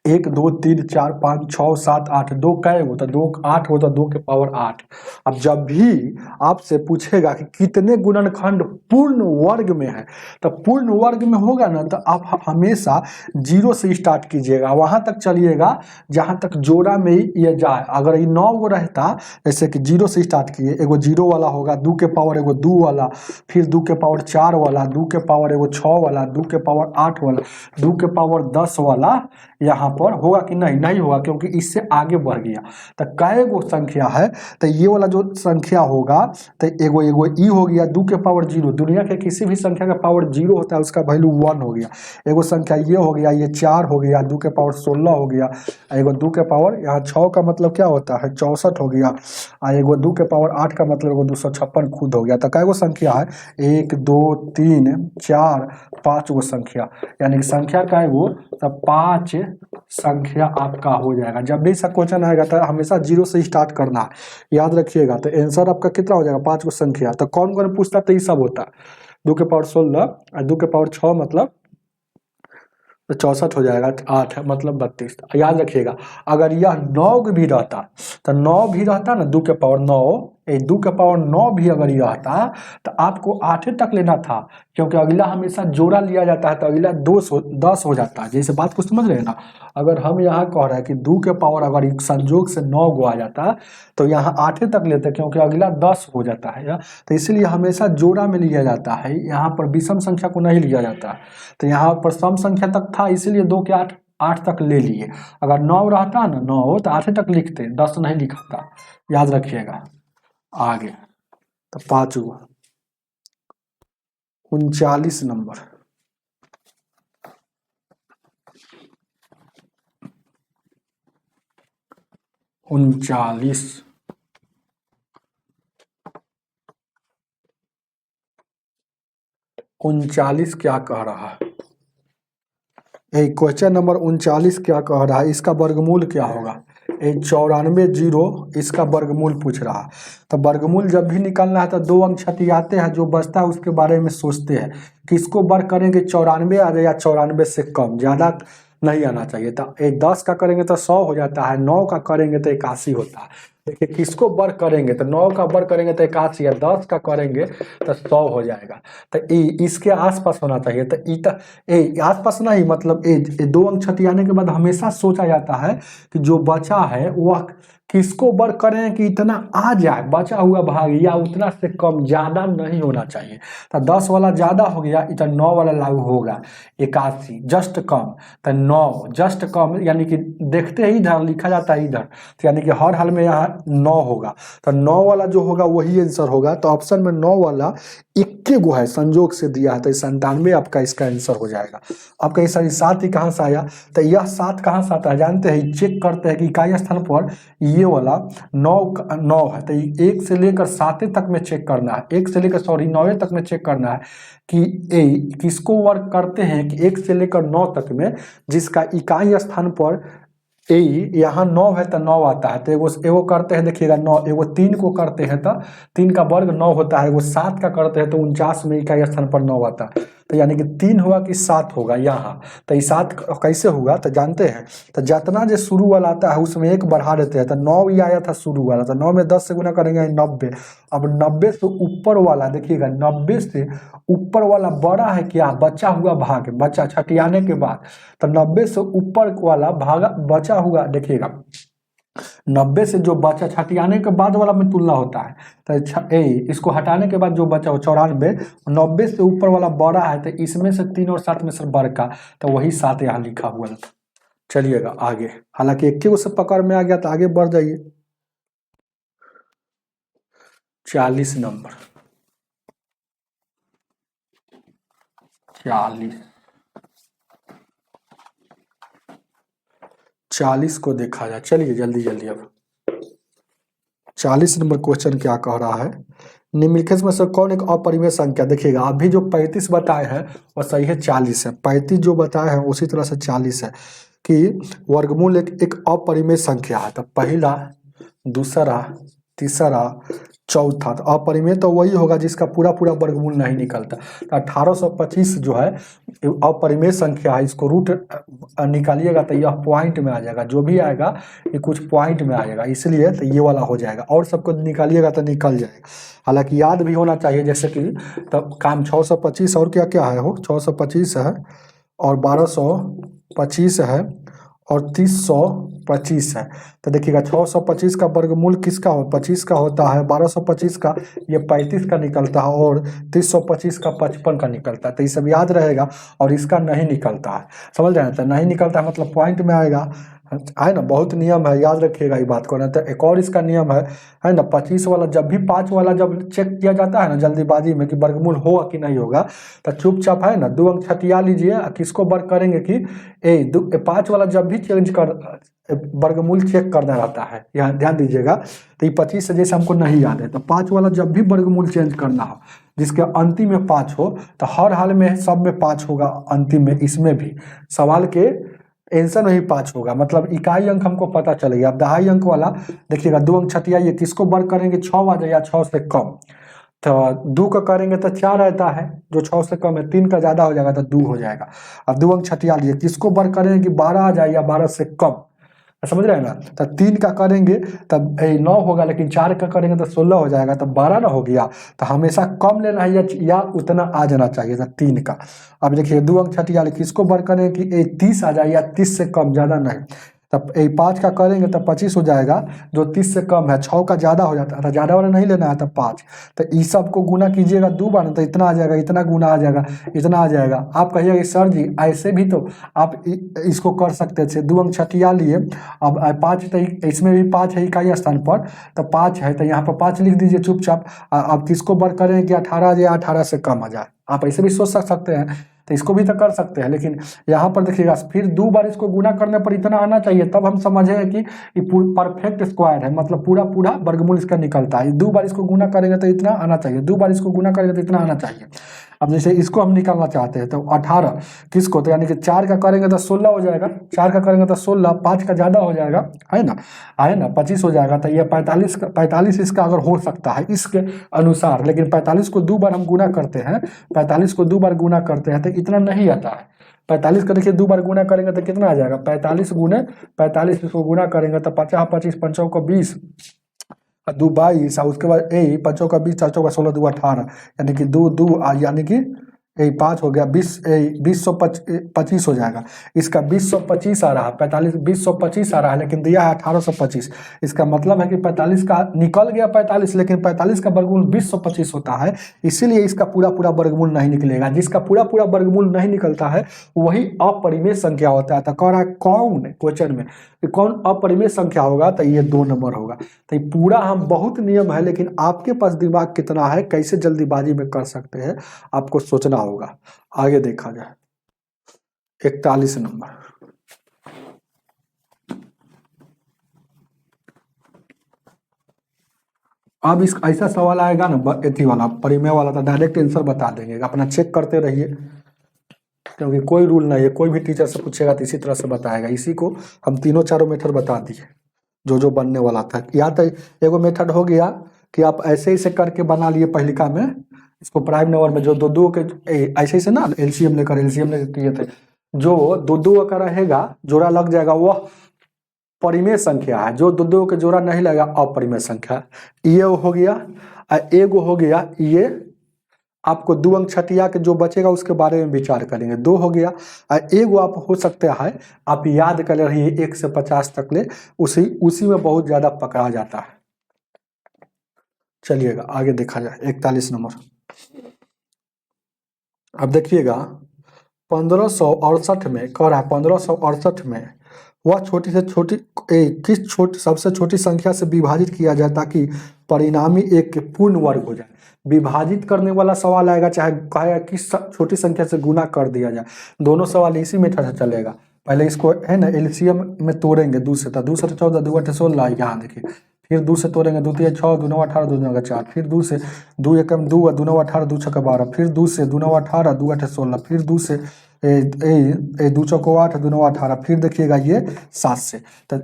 1 2 3 4 5 6 7 8, 2 कै होता 2 8 होता, 2 के पावर 8। अब जब भी आपसे पूछेगा कि कितने गुणनखंड पूर्ण वर्ग में है, तो पूर्ण वर्ग में होगा ना, तो आप हमेशा 0 से स्टार्ट कीजिएगा, वहां तक चलिएगा जहां तक जोड़ा में ही ये जाए। अगर ये 9 गो रहता, जैसे कि 0 से स्टार्ट किए, एगो 0 वाला होगा, 2 के पावर एगो 2 वाला, फिर 2 के पावर 4 वाला, 2 के पावर एगो 6 वाला, 2 के पावर 8 वाला, 2 के पावर 10 वाला। यहाँ पर होगा कि नहीं, नहीं होगा, क्योंकि इससे आगे बढ़ गया। तो कै गो संख्या है, तो ये वाला जो संख्या होगा, तो एगो एगो ई हो गया 2 के पावर 0। दुनिया के किसी भी संख्या का पावर 0 होता है, उसका वैल्यू 1 हो गया। एगो संख्या ये हो गया, ये 4 हो गया, 2 के पावर 16 हो गया। एगो 2 के पावर यहाँ 6 का मतलब क्या होता है 64 हो गया। एगो 2 के पावर 8 का मतलब एगो 256 खुद हो गया। तो कै गो संख्या है, 1 2 3 4 5 गो संख्या, यानी कि संख्या कै गो, तो 5 संख्या आपका हो जाएगा। जब भी ऐसा क्वेश्चन आएगा तो हमेशा 0 से स्टार्ट करना है, याद रखिएगा। तो आंसर आपका कितना हो जाएगा, 5 को संख्या। तो कौन कौन पूछता, तो ये सब होता है। 2 के पावर 16 और 2 के पावर 6 मतलब तो 64 हो जाएगा, 8 मतलब 32। याद रखिएगा, अगर यह 9 भी रहता, तो 9 भी रहता ना, 2 के पावर 9, 2 के पावर 9 भी अगर ये रहता, तो आपको 8 तक लेना था, क्योंकि अगला हमेशा जोड़ा लिया जाता है, तो अगला 10 हो जाता है। जैसे बात को समझ रहे हैं ना। अगर हम यहाँ कह रहे हैं कि 2 के पावर अगर एक संजोग से 9 गो आ जाता, तो यहाँ 8 तक लेते, क्योंकि अगला 10 हो जाता है। तो इसलिए हमेशा जोड़ा में लिया जाता है, यहाँ पर विषम संख्या को नहीं लिया जाता। तो यहाँ पर सम संख्या तक था, इसीलिए 2 के 8 8 तक ले लिए। अगर 9 रहता ना 9 तो 8 तक लिखते, 10 नहीं लिखा था, याद रखिएगा। आगे तो 5 हुआ 39 नंबर। उनचालीस क्या कह रहा है? क्वेश्चन नंबर 39 क्या कह रहा है? इसका वर्गमूल क्या होगा? 94 जीरो इसका वर्गमूल पूछ रहा है। तो वर्गमूल जब भी निकालना है तो 2 अंक छटियाते हैं, जो बचता है उसके बारे में सोचते हैं। किसको वर्ग करेंगे? 94 आ जाए या 94 से कम, ज़्यादा नहीं आना चाहिए। तो 10 का करेंगे तो 100 हो जाता है, 9 का करेंगे तो 81 होता है। देखिए किसको वर्ग करेंगे तो 9 का वर्ग करेंगे तो 81 है, 10 का करेंगे तो 100 हो जाएगा। तो इसके आसपास होना चाहिए। तो आसपास नहीं, मतलब 2 अंक छटियाने के बाद हमेशा सोचा जाता है कि जो बचा है वह किसको वर्ग करें कि इतना आ जाए बचा हुआ भाग, या उतना से कम, ज़्यादा नहीं होना चाहिए। तो 10 वाला ज़्यादा हो गया, इतना 9 वाला लागू होगा। 81 जस्ट कम, तो 9 जस्ट कम, यानी कि देखते ही इधर लिखा जाता है इधर, तो यानी कि हर हाल में यहाँ 9 होगा। तो 9 वाला जो होगा वही आंसर होगा। तो ऑप्शन में 9 वाला 21 गो है, संजोग से दिया है, तो 97 आपका इसका आंसर हो जाएगा। अब कहीं सर 7 ही कहाँ से आया? तो यह 7 कहाँ से आता है जानते हैं? चेक करते हैं कि इकाई स्थान पर ये वाला 9 है, तो 1 से लेकर 7 तक में चेक करना है, 1 से लेकर 9 तक में चेक करना है कि किसको वर्ग करते हैं कि 1 से लेकर 9 तक में, जिसका इकाई स्थान पर यहाँ 9 है तो 9 आता है। तो एगो करते हैं, देखिएगा 9, एगो 3 को करते हैं तो 3 का वर्ग 9 होता है, एगो 7 का करते हैं तो 49 में इकाई स्थान पर 9 आता है। तो यानी कि 3 होगा कि 7 होगा यहाँ। तो ये 7 कैसे होगा तो जानते हैं? तो जितना जो शुरू वाला आता है उसमें 1 बढ़ा देते हैं। तो 9 ही आया था शुरू वाला, तो 9 में 10 से गुना करेंगे 90। अब 90 से ऊपर वाला देखिएगा, 90 से ऊपर वाला बड़ा है क्या? बचा हुआ भाग, बचा छटियाने के बाद। तो 90 से ऊपर वाला भाग बचा हुआ, देखिएगा 90 से जो बचा छटियाने के बाद वाला में तुलना होता है। तो इसको हटाने के बाद जो बचा हो 94, 90 से ऊपर वाला बड़ा है, तो इसमें से 3 और 7 में से बढ़ का, तो वही 7 यहाँ लिखा हुआ था। चलिएगा आगे, हालांकि 21 से पकड़ में आ गया तो आगे बढ़ जाइए। 40 नंबर, 40 को देखा जाए। चलिए जल्दी जल्दी, अब 40 नंबर क्वेश्चन क्या कह रहा है? निम्नलिखित में से कौन एक अपरिमेय संख्या? देखिएगा अभी जो 35 बताए हैं वो सही है, 40 है। 35 जो बताए हैं उसी तरह से 40 है कि वर्गमूल एक अपरिमेय संख्या है। तो पहला, दूसरा, तीसरा, चौथा। तो अपरिमेय तो वही होगा जिसका पूरा पूरा वर्गमूल नहीं निकलता। तो 1825 जो है अपरिमेय संख्या है, इसको रूट निकालिएगा तो यह पॉइंट में आ जाएगा, जो भी आएगा ये कुछ पॉइंट में आएगा, इसलिए तो ये वाला हो जाएगा। और सबको निकालिएगा तो निकल जाएगा, हालांकि याद भी होना चाहिए। जैसे कि तो काम 625 और क्या क्या है हो, 625 है और 1225 है और 3025 है। तो देखिएगा 625 का वर्गमूल किसका हो? 25 का होता है, 1225 का ये 35 का निकलता है और 3025 का 55 का निकलता है। तो ये सब याद रहेगा, और इसका नहीं निकलता है, समझ रहे हैं? तो नहीं निकलता है मतलब पॉइंट में आएगा, है ना। बहुत नियम है, याद रखिएगा ये बात को ना। तो एक और इसका नियम है ना, 25 वाला जब भी 5 वाला जब चेक किया जाता है ना जल्दीबाजी में कि वर्गमूल होगा कि नहीं होगा, तो चुपचाप है ना 2 अंक छटिया लीजिए। किसको वर्ग करेंगे कि 5 वाला जब भी चेंज कर वर्गमूल चेक करना रहता है, यहाँ ध्यान दीजिएगा। तो ये 25 से जैसे हमको नहीं याद है, तो 5 वाला जब भी वर्गमूल चेंज करना हो जिसके अंतिम में 5 हो, तो हर हाल में सब में 5 होगा, अंतिम में इसमें भी सवाल के आंसर में ही 5 होगा, मतलब इकाई अंक हमको पता चलेगा। अब दहाई अंक वाला देखिएगा 2 अंक छटियाइए, किसको वर्ग करेंगे? 6 आ जाए या 6 से कम। तो 2 का करेंगे तो 4 रहता है, जो 6 से कम है। 3 का ज्यादा हो जाएगा तो 2 हो जाएगा। अब 2 अंक छटिया लिए, किसको वर्ग करेंगे कि 12 आ जाए या 12 से कम, समझ रहे हैं ना। तो 3 का करेंगे तब 9 होगा, लेकिन 4 का करेंगे तो 16 हो जाएगा, तब 12 ना हो गया। तो हमेशा कम लेना है या उतना आ जाना चाहिए था 3 का। अब देखिए 2 अंक छटिया, किसको वर्ग करें कि 30 आ जाए या 30 से कम, ज़्यादा नहीं। तब 5 का करेंगे तब 25 हो जाएगा, जो 30 से कम है। 6 का ज़्यादा हो जाता है, तो ज़्यादा वाला नहीं लेना है, तब 5। तो इस सब को गुना कीजिएगा 2 बार, तो इतना आ जाएगा, इतना गुना आ जाएगा, इतना आ जाएगा। आप कहिएगा कि सर जी ऐसे भी तो आप इसको कर सकते थे, 2 अंक छठिया लिए, अब 5 तो इसमें भी 5 है इकाई स्थान पर, तो 5 है, तो यहाँ पर 5 लिख दीजिए चुपचाप। अब किसको वर्ग करें कि 18 आ जाए, 18 से कम आ जाए। आप ऐसे भी सोच सकते हैं, तो इसको भी तो कर सकते हैं। लेकिन यहाँ पर देखिएगा फिर 2 बार इसको गुना करने पर इतना आना चाहिए, तब हम समझे कि ये परफेक्ट स्क्वायर है, मतलब पूरा पूरा वर्गमूल इसका निकलता है। 2 बार इसको गुना करेंगे तो इतना आना चाहिए, 2 बार इसको गुना करेंगे तो इतना आना चाहिए। अब जैसे इसको हम निकालना चाहते हैं, तो 18 किसको, तो यानी कि 4 का करेंगे तो 16 हो जाएगा, 4 का करेंगे तो 16, 5 का ज़्यादा हो जाएगा, है ना, 25 हो जाएगा। तो ये 45 इसका अगर हो सकता है इसके अनुसार, लेकिन 45 को 2 बार हम गुना करते हैं, 45 को 2 बार गुना करते हैं तो इतना नहीं आता है। 45 का देखिए 2 बार गुना करेंगे तो कितना आ जाएगा, 45 गुने 45, इसको गुना करेंगे तो 50 25 5 को 20, 2 22, और उसके बाद 5 का 20, 4 का 16, 2 18, यानी कि 2 2 यानी कि 5 हो गया 20, 2025 हो जाएगा। इसका 2025 आ रहा है, 2025 आ रहा है, लेकिन दिया है 1825। इसका मतलब है कि 45 का निकल गया 45, लेकिन 45 का वर्गमूल 2025 होता है, इसीलिए इसका पूरा पूरा वर्गमूल नहीं निकलेगा। जिसका पूरा पूरा वर्गमूल नहीं निकलता है वही अपरिमेय संख्या होता है। तो कह रहा है कौन, क्वेश्चन में कौन अपरिमेय संख्या होगा, तो ये 2 नंबर होगा। तो ये पूरा हम बहुत नियम है, लेकिन आपके पास दिमाग कितना है, कैसे जल्दीबाजी में कर सकते हैं, आपको सोचना होगा। आगे देखा जाए 41 नंबर। अब इस ऐसा सवाल आएगा ना एथी वाला, परिमेय वाला, तो डायरेक्ट आंसर बता देंगे, अपना चेक करते रहिए, क्योंकि कोई रूल नहीं है। कोई भी टीचर से पूछेगा तो इसी तरह से बताएगा। इसी को हम तीनों चारों मेथड बता दिए जो बनने वाला था। या तो एगो मेथड हो गया कि आप ऐसे ही से करके बना लिए पहलिका में, इसको प्राइम नंबर में जो दो दो के ऐसे ही से ना एलसीएम लेकर किए थे, जो दो दो का रहेगा जोड़ा लग जाएगा वह परिमेय संख्या है, जो दो दो के जोड़ा नहीं लगेगा अपरिमेय संख्या। ये हो गया, एगो हो गया ये आपको 2 अंक छठिया के जो बचेगा उसके बारे में विचार करेंगे, 2 हो गया। एगो आप हो सकता है आप याद कर रहिए 1 से 50 तक ले, उसी में बहुत ज्यादा पकड़ा जाता है। चलिएगा आगे देखा जाए 41 नंबर। अब देखिएगा 1568 में कह रहा है, 1568 में वह छोटी से छोटी सबसे छोटी संख्या से विभाजित किया जाए ताकि परिणामी एक पूर्ण वर्ग हो जाए। विभाजित करने वाला सवाल आएगा, चाहे कहेगा किस छोटी संख्या से गुना कर दिया जाए, दोनों सवाल इसी मेथड से चलेगा। पहले इसको है ना एलसीएम में तोड़ेंगे, 2 से 14, 2 8 16, यहाँ देखिए, फिर 2 से तोड़ेंगे, 2 3 6, 2 9 18, 2 9 4, फिर 2 से 2 1 2, 2 9 18, 2 6 12, फिर 2 से 2 9 18, 2 8 16, फिर 2 से 2 चौको 8, 2 9 18, फिर देखिएगा ये 7 से। तो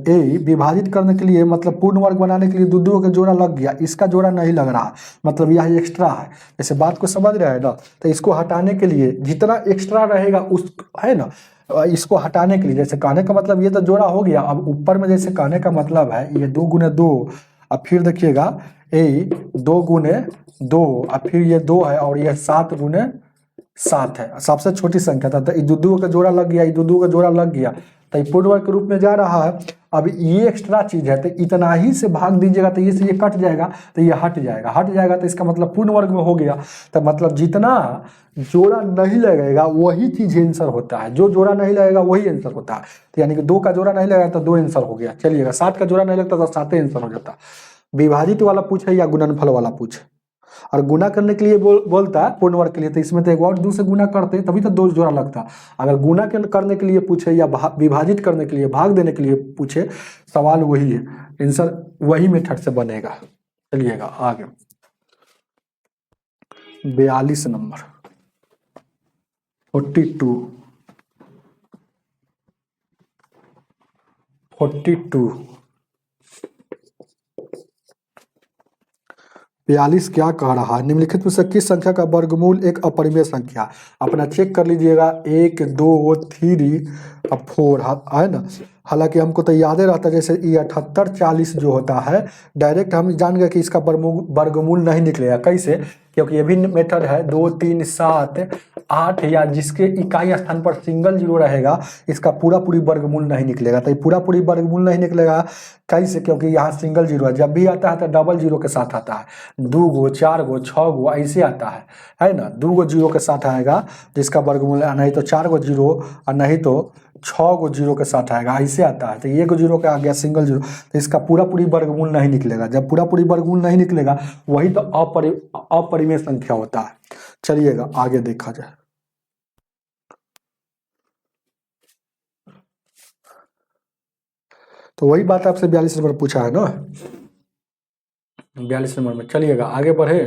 विभाजित करने के लिए मतलब पूर्ण वर्ग बनाने के लिए 2 2 का जोड़ा लग गया, इसका जोड़ा नहीं लग रहा, मतलब यह एक्स्ट्रा है। जैसे बात को समझ रहे हैं ना, तो इसको हटाने के लिए जितना एक्स्ट्रा रहेगा उस है ना, इसको हटाने के लिए, जैसे कहने का मतलब ये तो जोड़ा हो गया। अब ऊपर में जैसे कहने का मतलब है ये 2 गुने 2, अब फिर देखिएगा 2 गुने 2, अब फिर ये 2 है और ये 7 गुने 7 है, सबसे छोटी संख्या था। तो दो दो का जोड़ा लग गया, दो दो का जोड़ा लग गया, तो ये पूर्ण वर्ग के रूप में जा रहा है। अब ये एक्स्ट्रा चीज है, तो इतना ही से भाग दीजिएगा, तो ये से ये कट जाएगा, तो ये हट जाएगा, तो इसका मतलब पूर्ण वर्ग में हो गया। तो मतलब जितना जोड़ा नहीं लगेगा वही चीज आंसर होता है, जो जोड़ा नहीं लगेगा वही आंसर होता है। तो यानी कि 2 का जोड़ा नहीं लगेगा तो 2 आंसर हो गया। चलिएगा 7 का जोड़ा नहीं लगता तो 7 आंसर हो जाता। विभाजित वाला पूछे या गुणनफल वाला पूछे, और गुना करने के लिए बोलता है पूर्ण वर्ग के लिए, तो इसमें तो एक और 2 से गुना करते तभी तो 2 जोड़ा लगता। अगर गुना करने के लिए पूछे या विभाजित करने के लिए, भाग देने के लिए पूछे, सवाल वही है, आंसर वही मेथड से बनेगा। चलिएगा आगे 42 नंबर 42 42 क्या कह रहा है, निम्नलिखित में से किस संख्या का वर्गमूल एक अपरिमेय संख्या। अपना चेक कर लीजिएगा, 1 2 3 और 4 है ना। हालांकि हमको तो याद ही रहता है, जैसे ये 78 40 जो होता है डायरेक्ट हम जान गए कि इसका वर्गमूल नहीं निकलेगा। कैसे, क्योंकि ये भी मेथड है 2 3 7 8 या जिसके इकाई स्थान पर सिंगल जीरो रहेगा इसका पूरा पूरी वर्गमूल नहीं निकलेगा। तो ये पूरा पूरी वर्गमूल नहीं निकलेगा कैसे, क्योंकि यहाँ सिंगल जीरो है। जब भी आता है तो डबल जीरो के साथ आता है, 2 गो 4 गो 6 गो ऐसे आता है ना। 2 गो जीरो के साथ आएगा जिसका वर्गमूल, नहीं तो 4 गो जीरो और नहीं तो 6 गो जीरो के साथ आएगा, ऐसे आता है। तो ये गो जीरो का आ गया सिंगल जीरो, तो इसका पूरा पूरी वर्गमूल नहीं निकलेगा। जब पूरा पूरी वर्गमूल नहीं निकलेगा वही तो अपरिमेय संख्या होता है। चलिएगा आगे देखा जाए। तो वही बात आपसे 42 नंबर पूछा है ना, 42 नंबर में। चलिएगा आगे बढ़े।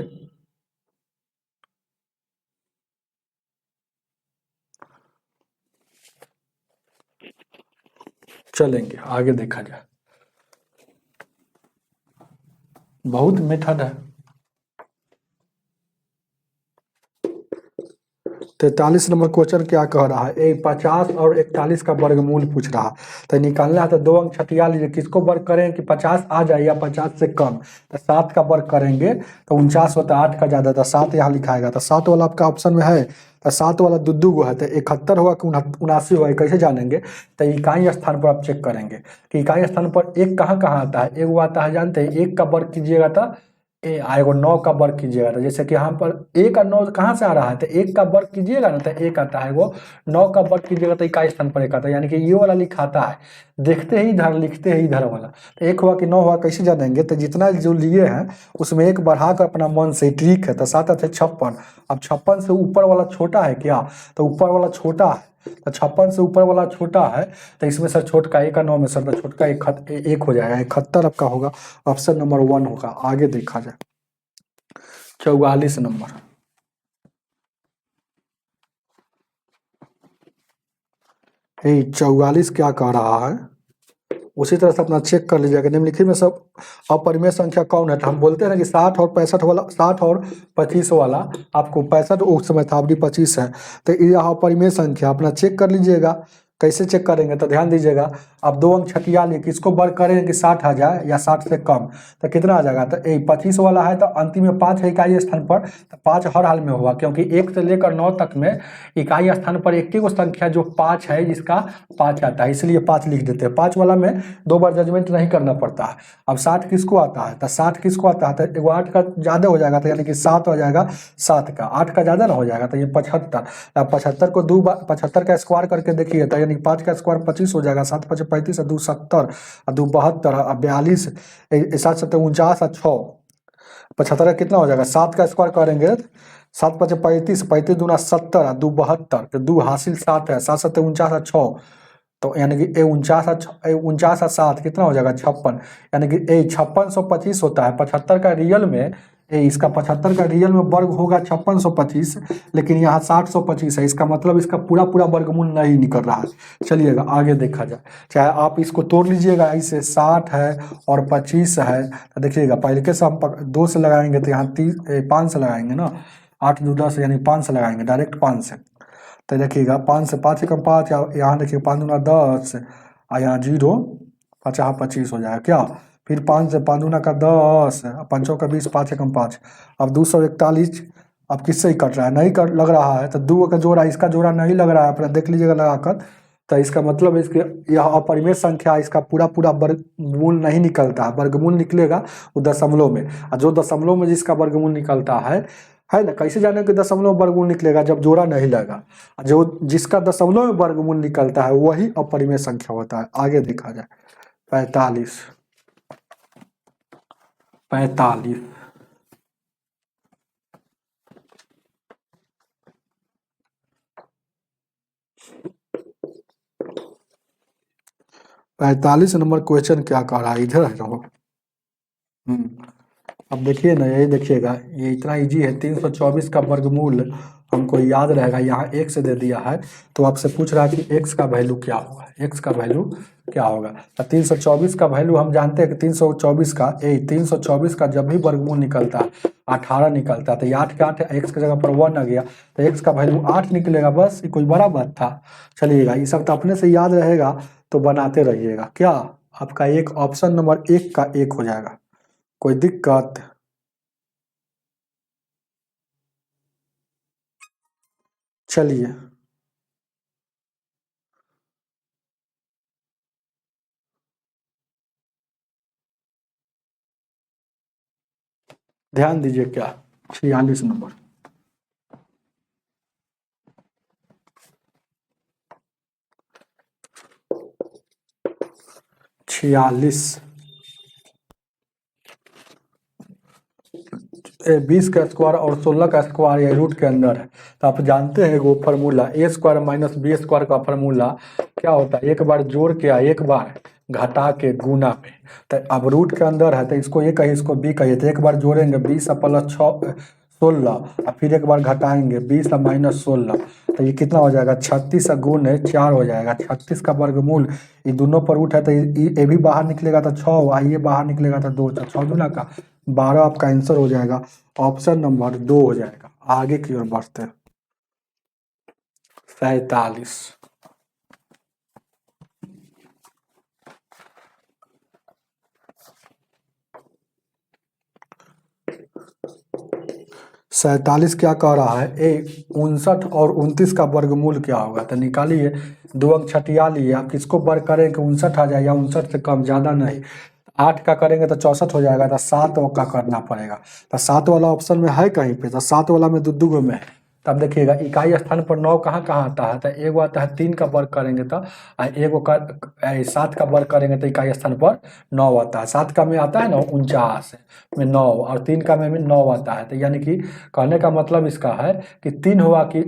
चलेंगे आगे देखा जाए। बहुत मेथड है। 43 नंबर क्वेश्चन क्या कह रहा है, 50 और 41 का वर्गमूल पूछ रहा है। तो निकालना है तो 2 अंक छठिया लीजिए। किसको वर्ग करें कि 50 आ जाए या 50 से कम, तो 7 का वर्ग करेंगे तो 49 होता है, 8 का ज़्यादा था, 7 यहाँ लिखाएगा। तो 7 वाला आपका ऑप्शन में है, तो 7 वाला दो गो है, तो 71 होगा कि 79 होगा, कैसे जानेंगे। तो इकाई स्थान पर आप चेक करेंगे कि इकाई स्थान पर एक कहाँ कहाँ आता है। एक वो आता है, जानते हैं, एक का वर्ग कीजिएगा तो ए आएगा, 9 का वर्ग कीजिएगा तो जैसे कि यहाँ पर 1 और 9 कहाँ से आ रहा है, तो 1 का वर्ग कीजिएगा ना तो 1 आता है, वो 9 का वर्ग कीजिएगा तो इकाई स्थान पर 1 आता है, यानी कि ये वाला लिखाता है। देखते ही इधर लिखते ही इधर वाला, तो 1 हुआ कि 9 हुआ, कैसे जानेंगे। तो जितना जो लिए हैं उसमें 1 बढ़ा कर अपना मन से, ट्रिक है। तो 7 है 56। अब 56 से ऊपर वाला छोटा है क्या, तो ऊपर वाला छोटा है। तो 56 से ऊपर वाला छोटा है, तो इसमें सर छोटका 1 और 9 में सर तो छोटका एक हो जाएगा, 71 आपका होगा, ऑप्शन नंबर 1 होगा। आगे देखा जाए 44 नंबर। ये 44 क्या कह रहा है, उसी तरह से अपना चेक कर लीजिएगा। निम्नलिखित में सब अपरिमेय संख्या कौन है। तो हम बोलते हैं ना कि 60 और 65 वाला, 60 और 25 वाला, आपको 65 उस समय था, अभी 25 है, तो ये अपरिमेय संख्या अपना चेक कर लीजिएगा। कैसे चेक करेंगे, तो ध्यान दीजिएगा। अब 2 अंक छठिया लिए, किसको वर्ग करेंगे कि 60 आ जाए या 60 से कम, तो कितना आ जाएगा। तो 25 वाला है तो अंतिम में 5 है इकाई स्थान पर, तो 5 हर हाल में होगा, क्योंकि 1 से लेकर 9 तक में इकाई स्थान पर एक ही को संख्या जो 5 है जिसका 5 आता है, इसलिए 5 लिख देते हैं। 5 वाला में 2 बार जजमेंट नहीं करना पड़ता है। अब 60 किसको आता है, तो 60 किसको आता है, तो एगो 8 का ज़्यादा हो जाएगा, तो यानी कि 7 हो जाएगा, 7 का 8 का ज़्यादा ना हो जाएगा, तो ये 75। अब 75 को 2 बार 75 का स्क्वायर करके देखिए, तो यानी 5 का स्क्वायर 25 हो जाएगा, 7 5 35 और 2 70 और 2 72 और 42, 7 7 49 और 6 75 का कितना हो जाएगा, 7 का स्क्वायर करेंगे 7 5 35, 35 दूना 70 और 2 72, तो 2 हासिल 7 है, 7 7 49 और 6, तो यानी कि 49 और 7 कितना हो जाएगा 56, यानी कि 5625 होता है। 75 का रियल में इसका 75 का रियल में वर्ग होगा 5625, लेकिन यहाँ 725 है, इसका मतलब इसका पूरा पूरा वर्गमूल नहीं निकल रहा है। चलिएगा आगे देखा जाए। चाहे आप इसको तोड़ लीजिएगा, ऐसे 60 है और 25 है, तो देखिएगा पहले के से हम 2 से लगाएंगे तो यहाँ 5 से लगाएंगे ना, 8 2 10 यानी 5 से लगाएंगे, डायरेक्ट 5 से। तो देखिएगा 5 से 5 एकम 5, यहाँ देखिए 5 दूना 10 और यहाँ 0, 50 25 हो जाएगा क्या। फिर 5 से 5 दूना का 10, 5 का 20, 5 एकम 5। अब 241, अब किससे ही कट रहा है, नहीं कट लग रहा है, तो 2 का जोड़ा, इसका जोड़ा नहीं लग रहा है, अपना देख लीजिएगा लगाकर। तो इसका मतलब इसके यह अपरिमेय संख्या, इसका पूरा पूरा वर्गमूल नहीं निकलता है। वर्गमूल निकलेगा वो दशमलव में, और जो दशमलव में जिसका वर्गमूल निकलता है ना। कैसे जाने कि दशमलव वर्गमूल निकलेगा, जब जोड़ा नहीं लगा। जो जिसका दशमलव में वर्गमूल निकलता है वही अपरिमेय संख्या होता है। आगे देखा जाए 45 45 45 नंबर क्वेश्चन क्या कह रहा है, इधर है रहो। अब देखिए ना, यही देखिएगा, ये इतना इजी है। 324 का वर्गमूल हमको याद रहेगा, यहाँ x दे दिया है, तो आपसे पूछ रहा है कि x का वैल्यू क्या होगा, x का वैल्यू क्या होगा। तो 324 का वैल्यू हम जानते हैं कि 324 का जब भी वर्गमूल निकलता है 18 निकलता है, तो ये 8 के 8 x की जगह पर 1 आ गया, तो x का वैल्यू 8 निकलेगा। बस ये कोई बड़ा बात था। चलिएगा ये सब तो अपने से याद रहेगा, तो बनाते रहिएगा। क्या आपका एक ऑप्शन नंबर 1 का 1 हो जाएगा। कोई दिक्कत। चलिए ध्यान दीजिए क्या 46 नंबर। 46 20 का स्क्वायर और 16 का स्क्वायर ये रूट के अंदर है। तो आप जानते हैं वो फार्मूला ए स्क्वायर माइनस बी स्क्वायर का फार्मूला क्या होता है, एक बार जोड़ के या एक बार घटा के गुना में। तो अब रूट के अंदर है तो इसको ए कहिए इसको बी कहिए, तो एक बार जोड़ेंगे 20 प्लस 16 और फिर एक बार घटाएंगे 20 माइनस 16, तो ये कितना हो जाएगा 36 गुण 4 हो जाएगा। 36 का वर्गमूल ये दोनों पर रूट है तो ये भी बाहर निकलेगा तो 6 हुआ, ये बाहर निकलेगा तो 2, तो 6 दूना का 12 आपका आंसर हो जाएगा। ऑप्शन नंबर 2 हो जाएगा। आगे की ओर बढ़ते हैं। 47 47 क्या कह रहा है, 59 और 29 का वर्गमूल क्या होगा, तो निकालिए। 2 अंक छठिया लिए, आप किसको वर्ग करें कि 59 आ जाए या 59 से कम, ज़्यादा नहीं। 8 का करेंगे तो 64 हो जाएगा, तो 7 का करना पड़ेगा। तो 7 वाला ऑप्शन में है कहीं पे, तो 7 वाला में दो में है। तब देखिएगा इकाई स्थान पर 9 कहाँ कहाँ आता है, तो एगो आता है 3 का वर्ग करेंगे तो एगो का 7 का वर्ग करेंगे तो इकाई स्थान पर 9 आता है। 7 का में आता है ना 49 में 9 और 3 का में 9 आता है। तो यानी कि कहने का मतलब इसका है कि 3 होगा कि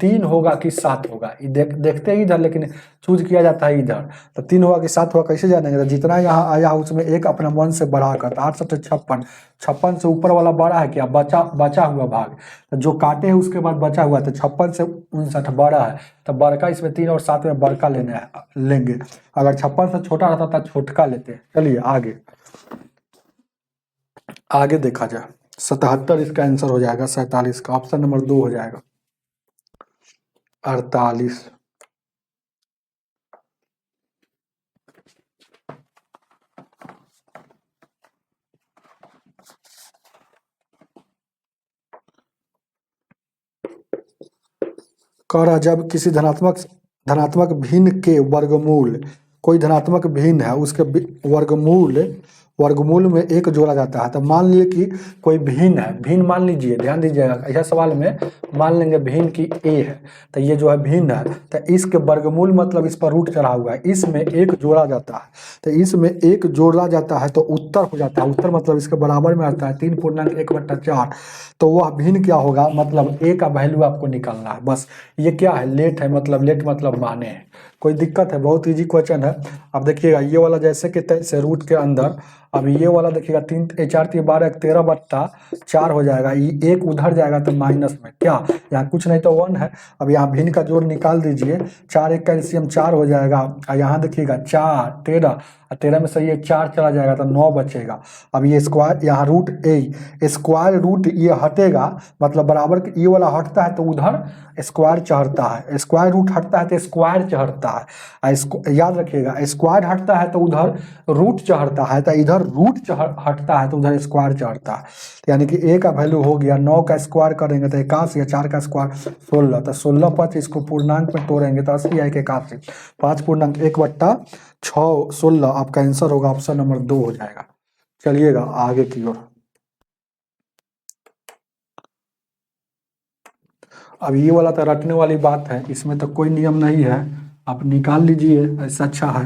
3 होगा कि 7 होगा, ये देखते हैं इधर, लेकिन चूज किया जाता है इधर। तो 3 होगा कि 7 होगा कैसे जानेंगे, तो जितना यहाँ आया उसमें एक अपना मन से बढ़ाकर, तो 8 7 56, 56 से ऊपर वाला बड़ा है क्या, बचा हुआ भाग, तो जो काटे हैं उसके बाद बचा हुआ, तो 56 से 59 बड़ा है, तो बड़का इसमें 3 और 7 में बड़का लेंगे। अगर 56 से छोटा रहता तो छोटका लेते। चलिए आगे आगे देखा जाए। 77 इसका आंसर हो जाएगा। 47 का ऑप्शन नंबर 2 हो जाएगा। 48 कह रहा जब किसी धनात्मक भिन्न के वर्गमूल, कोई धनात्मक भिन्न है उसके वर्गमूल में एक जोड़ा जाता है। तो मान लीजिए कि कोई भिन्न है, भिन्न मान लीजिए, ध्यान दीजिएगा ऐसा सवाल में मान लेंगे भिन्न की ए है, तो ये जो है भिन्न है, तो इसके वर्गमूल मतलब इस पर रूट चढ़ा हुआ है, इसमें एक जोड़ा जाता है। तो इसमें एक जोड़ा जाता है तो उत्तर हो जाता है, उत्तर मतलब इसके बराबर में आता है 3.1/4। तो वह भिन्न क्या होगा, मतलब ए का वैल्यू आपको निकालना है बस। ये क्या है, लेट है, मतलब लेट मतलब माने है। कोई दिक्कत है, बहुत इजी क्वेश्चन है। अब देखिएगा ये वाला जैसे कि तैसे रूट के अंदर, अब ये वाला देखिएगा 3 4 3 12 13/4 हो जाएगा, ये एक उधर जाएगा तो माइनस में क्या, यहाँ कुछ नहीं तो 1 है। अब यहाँ भिन्न का जोड़ निकाल दीजिए, 4 1 कैल्शियम 4 हो जाएगा, और यहाँ देखिएगा 4 13, और 13 में से ये 4 चला जाएगा तो 9 बचेगा। अब ये स्क्वायर यहाँ रूट स्क्वायर रूट ये हटेगा, मतलब बराबर ये वाला हटता है तो उधर स्क्वायर चढ़ता है, स्क्वायर रूट हटता है तो स्क्वायर चढ़ता है। याद रखिएगा स्क्वायर हटता है तो उधर रूट चढ़ता है, तो इधर रूट हटता है तो उधर स्क्वायर चढ़ता है। यानी कि ए का वैल्यू हो गया 9 का स्क्वायर करेंगे तो 81, या 4 का स्क्वायर 16, तो 16 5 इसको पूर्णांक में तोड़ेंगे तो 80 है कि 81, 5.1/6 16 आपका आंसर होगा। ऑप्शन नंबर 2 हो जाएगा। चलिएगा आगे की ओर। अब ये वाला तो रटने वाली बात है, इसमें तो कोई नियम नहीं है, आप निकाल लीजिए, ऐसा अच्छा है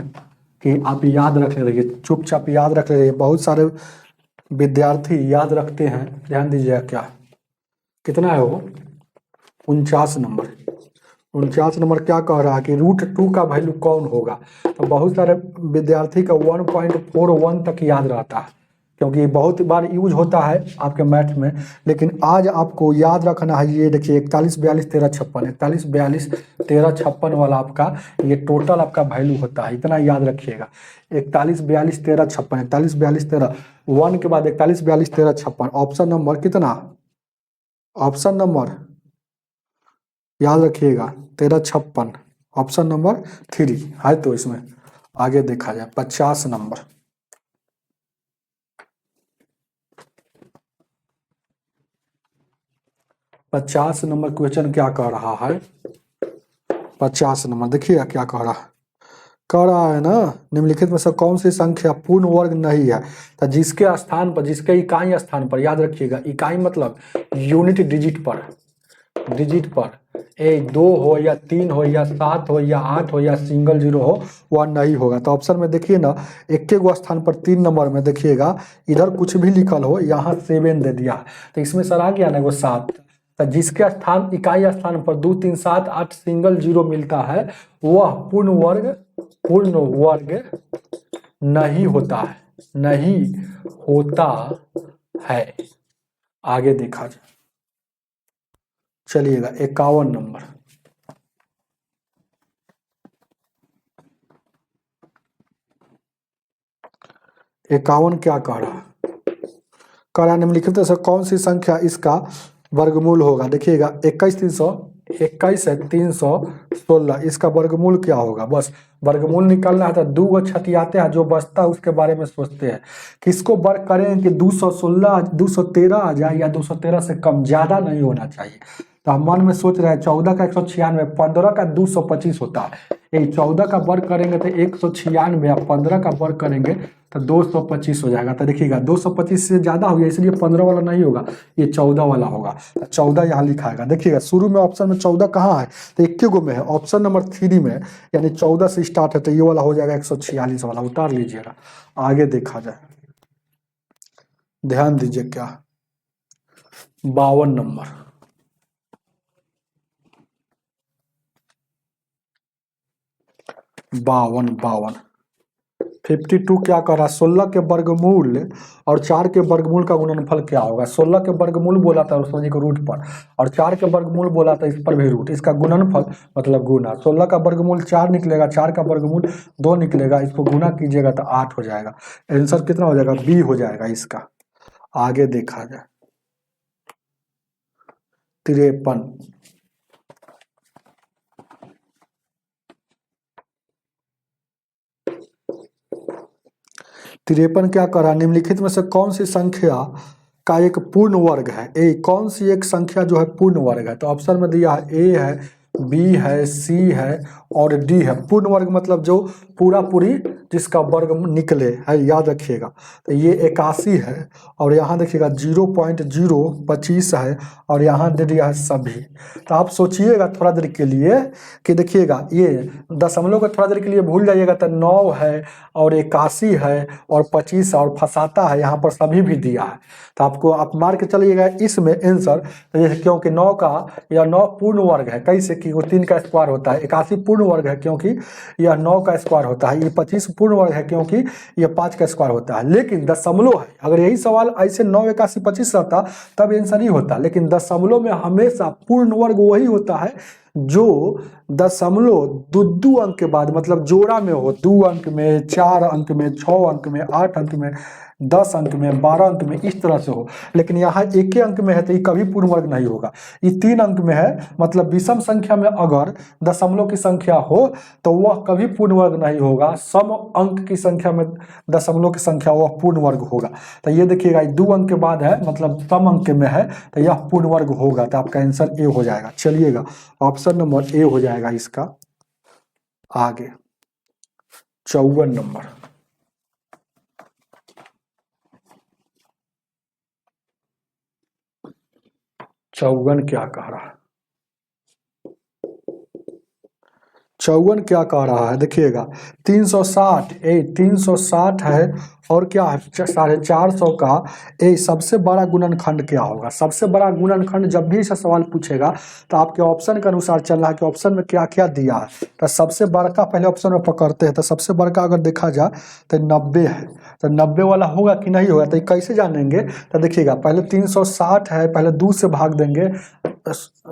कि आप याद रख ले रहिए, चुपचाप याद रख ले रहिए। बहुत सारे विद्यार्थी याद रखते हैं, ध्यान दीजिएगा क्या कितना है वो 49 नंबर। 49 नंबर क्या कह रहा है कि √2 का वैल्यू कौन होगा। तो बहुत सारे विद्यार्थी का 1.41 तक याद रहता है, क्योंकि बहुत बार यूज होता है आपके मैथ में। लेकिन आज आपको याद रखना है, ये देखिए 41 42 13 56, 41 42 13 56 वाला आपका ये टोटल आपका वैल्यू होता है, इतना याद रखिएगा। 41 42 13 56, 41 42 13, 1 के बाद 41 42 13 56, ऑप्शन नंबर कितना, ऑप्शन नंबर याद रखिएगा 13 56, ऑप्शन नंबर 3 है। तो इसमें आगे देखा जाए 50 नंबर। 50 नंबर क्वेश्चन क्या कह रहा है, 50 नंबर देखिएगा क्या कह रहा है ना, निम्नलिखित में से कौन सी संख्या पूर्ण वर्ग नहीं है। तो जिसके स्थान पर, जिसके इकाई स्थान पर, याद रखिएगा इकाई मतलब यूनिट डिजिट पर, ए 2 हो या 3 हो या 7 हो या 8 हो या सिंगल जीरो हो, वह नहीं होगा। तो ऑप्शन में देखिए ना, एक गो स्थान पर 3 नंबर में देखिएगा इधर कुछ भी लिखल हो, यहाँ 7 दे दिया, तो इसमें सर आ गया ना वो 7। तो जिसके स्थान, इकाई स्थान पर 2 3 7 8 सिंगल जीरो मिलता है, वह पूर्ण वर्ग नहीं होता है, नहीं होता है। आगे देखा जाए, चलिएगा 51 नंबर, 51 क्या कह रहा है, निम्नलिखित से कौन सी संख्या इसका वर्गमूल होगा। देखिएगा 21 है 316, इसका वर्गमूल क्या होगा, बस वर्गमूल निकालना है। तो 2 गो छठियाते हैं, जो बचता है उसके बारे में सोचते हैं, किसको वर्ग करें कि 216 213 आ जाए या 213 से कम, ज्यादा नहीं होना चाहिए। तो हम मन में सोच रहे हैं 14 का 196, 15 का 225 होता है, ये 14 का वर्ग करेंगे तो 196, 15 का वर्ग करेंगे तो 225 हो जाएगा। तो देखिएगा 225 से ज्यादा हो गया, इसलिए 15 वाला नहीं होगा, ये 14 वाला होगा। तो 14 यहाँ लिखाएगा। देखिएगा शुरू में ऑप्शन में 14 कहाँ है, तो एक गो में है, ऑप्शन नंबर 3 में, यानी 14 से स्टार्ट है, तो ये वाला हो जाएगा 146 वाला, उतार लीजिएगा। आगे देखा जाए, ध्यान दीजिए क्या, 52 नंबर, 52 क्या कर रहा है, 16 के वर्गमूल और 4 के वर्गमूल का गुणनफल क्या होगा। 16 के वर्गमूल बोला था उस को रूट पर, और 4 के वर्गमूल बोला था इस पर भी रूट, इसका गुणनफल मतलब गुना। 16 का वर्गमूल 4 निकलेगा, 4 का वर्गमूल 2 निकलेगा, इसको गुना कीजिएगा तो 8 हो जाएगा। आंसर कितना हो जाएगा, बी हो जाएगा इसका। आगे देखा जाए 53, 53 क्या कर रहा है, निम्नलिखित में से कौन सी संख्या का एक पूर्ण वर्ग है। ए, कौन सी एक संख्या जो है पूर्ण वर्ग है। तो ऑप्शन में दिया है ए है, बी है, सी है और डी है। पूर्ण वर्ग मतलब जो पूरा पूरी जिसका वर्ग निकले है, याद रखिएगा। तो ये 81 है, और यहाँ देखिएगा 0.025 है, और यहाँ दे दिया है सभी। तो आप सोचिएगा थोड़ा देर के लिए कि देखिएगा ये दशमलव को थोड़ा देर के लिए भूल जाइएगा, तो 9 है और 81 है और 25 और फंसाता है, यहाँ पर सभी भी दिया है। तो आपको आप मार के चलिएगा इसमें आंसर, क्योंकि 9 का या 9 पूर्ण वर्ग है, कैसे कि वो 3 का स्क्वायर होता है। 81 पूर्ण वर्ग है क्योंकि यह 9 का स्क्वायर होता है। ये 25 पूर्ण वर्ग है क्योंकि यह 5 का स्क्वायर होता है। लेकिन दशमलव है, अगर यही सवाल ऐसे 9 81 25 रहता तब आंसर ही होता, लेकिन दशमलव में हमेशा पूर्ण वर्ग वही होता है जो दशमलव दो अंक के बाद, मतलब जोड़ा में हो, 2 अंक में, 4 अंक में, 6 अंक में, 8 अंक में, 10 अंक में, 12 अंक में, इस तरह से हो। लेकिन यहाँ एक ही अंक में है तो ये कभी पूर्ण वर्ग नहीं होगा। ये 3 अंक में है, मतलब विषम संख्या में अगर दशमलव की संख्या हो तो वह कभी पूर्ण वर्ग नहीं होगा। सम अंक की संख्या में दशमलव की संख्या वह पूर्ण वर्ग होगा। तो ये देखिएगा 2 अंक के बाद है, मतलब सम अंक में है, तो यह पूर्ण वर्ग होगा। तो आपका आंसर ए हो जाएगा। चलिएगा ऑप्शन नंबर ए हो जाएगा इसका। आगे 54 नंबर, 54 क्या कह रहा है, 54 क्या कह रहा है, देखिएगा 360, 360 है, और क्या है 450 का ए सबसे बड़ा गुणनखंड क्या होगा। सबसे बड़ा गुणनखंड जब भी ऐसा सवाल पूछेगा तो आपके ऑप्शन के अनुसार चलना है कि ऑप्शन में क्या क्या दिया है। तो सबसे बड़का पहले ऑप्शन में पकड़ते हैं, तो सबसे बड़का अगर देखा जाए तो 90 है। तो 90 वाला होगा कि नहीं होगा, तो कैसे जानेंगे। तो देखिएगा पहले 360 है, पहले 2 से भाग देंगे,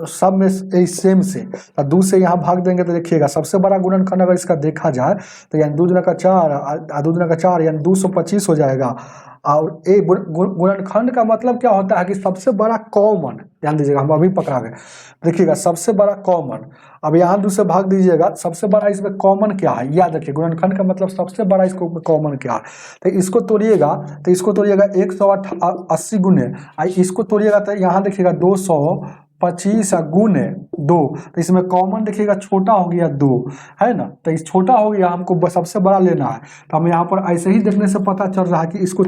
सब में सेम से, तो 2 से यहाँ भाग देंगे तो देखिएगा सबसे बड़ा गुणनखंड अगर इसका देखा जाए तो यानी 2 दूना का 4, 2 दूना का 4 यानी 225 हो जाएगा। और ए गुणनखंड का मतलब क्या होता है कि सबसे बड़ा कॉमन, ध्यान दीजिएगा हम अभी पकड़ा गए। देखिएगा सबसे बड़ा कॉमन, अब यहाँ 2 से भाग दीजिएगा, सबसे बड़ा इसमें कॉमन क्या है, याद रखिए गुणनखंड का मतलब सबसे बड़ा इसको कॉमन क्या है। तो इसको तोड़िएगा, तो इसको तोड़िएगा 180 गुने, इसको तोड़िएगा तो यहाँ देखिएगा 25 गुने 2, तो इसमें कॉमन देखिएगा छोटा हो गया 2, है ना। तो इस छोटा हो गया, हमको सबसे बड़ा लेना है। तो हम यहाँ पर ऐसे ही देखने से पता चल रहा है कि इसको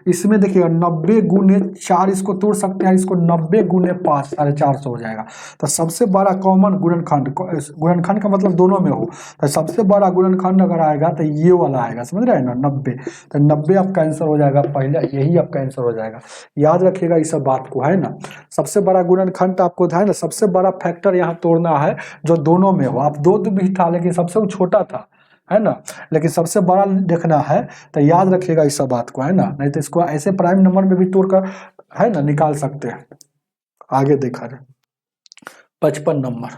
इसमें देखिएगा 90 गुने 4 इसको तोड़ सकते हैं, इसको 90 गुने 5 450 हो जाएगा। तो सबसे बड़ा कॉमन गुणनखंड का मतलब दोनों में हो, तो सबसे बड़ा गुणनखंड अगर आएगा तो ये वाला आएगा, समझ रहे हैं ना, 90। तो 90 आपका आंसर हो जाएगा, पहले यही आपका आंसर हो जाएगा। याद रखिएगा इस सब बात को, है ना। सबसे बड़ा गुणनखंड आपको है ना, सबसे बड़ा फैक्टर यहाँ तोड़ना है जो दोनों में हो। आप दो भी था लेकिन सबसे छोटा था, है ना, लेकिन सबसे बड़ा देखना है। तो याद रखिएगा इस सब बात को, है ना, नहीं तो इसको ऐसे प्राइम नंबर में भी तोड़कर, है ना, निकाल सकते हैं। आगे देखा जाए 55 नंबर।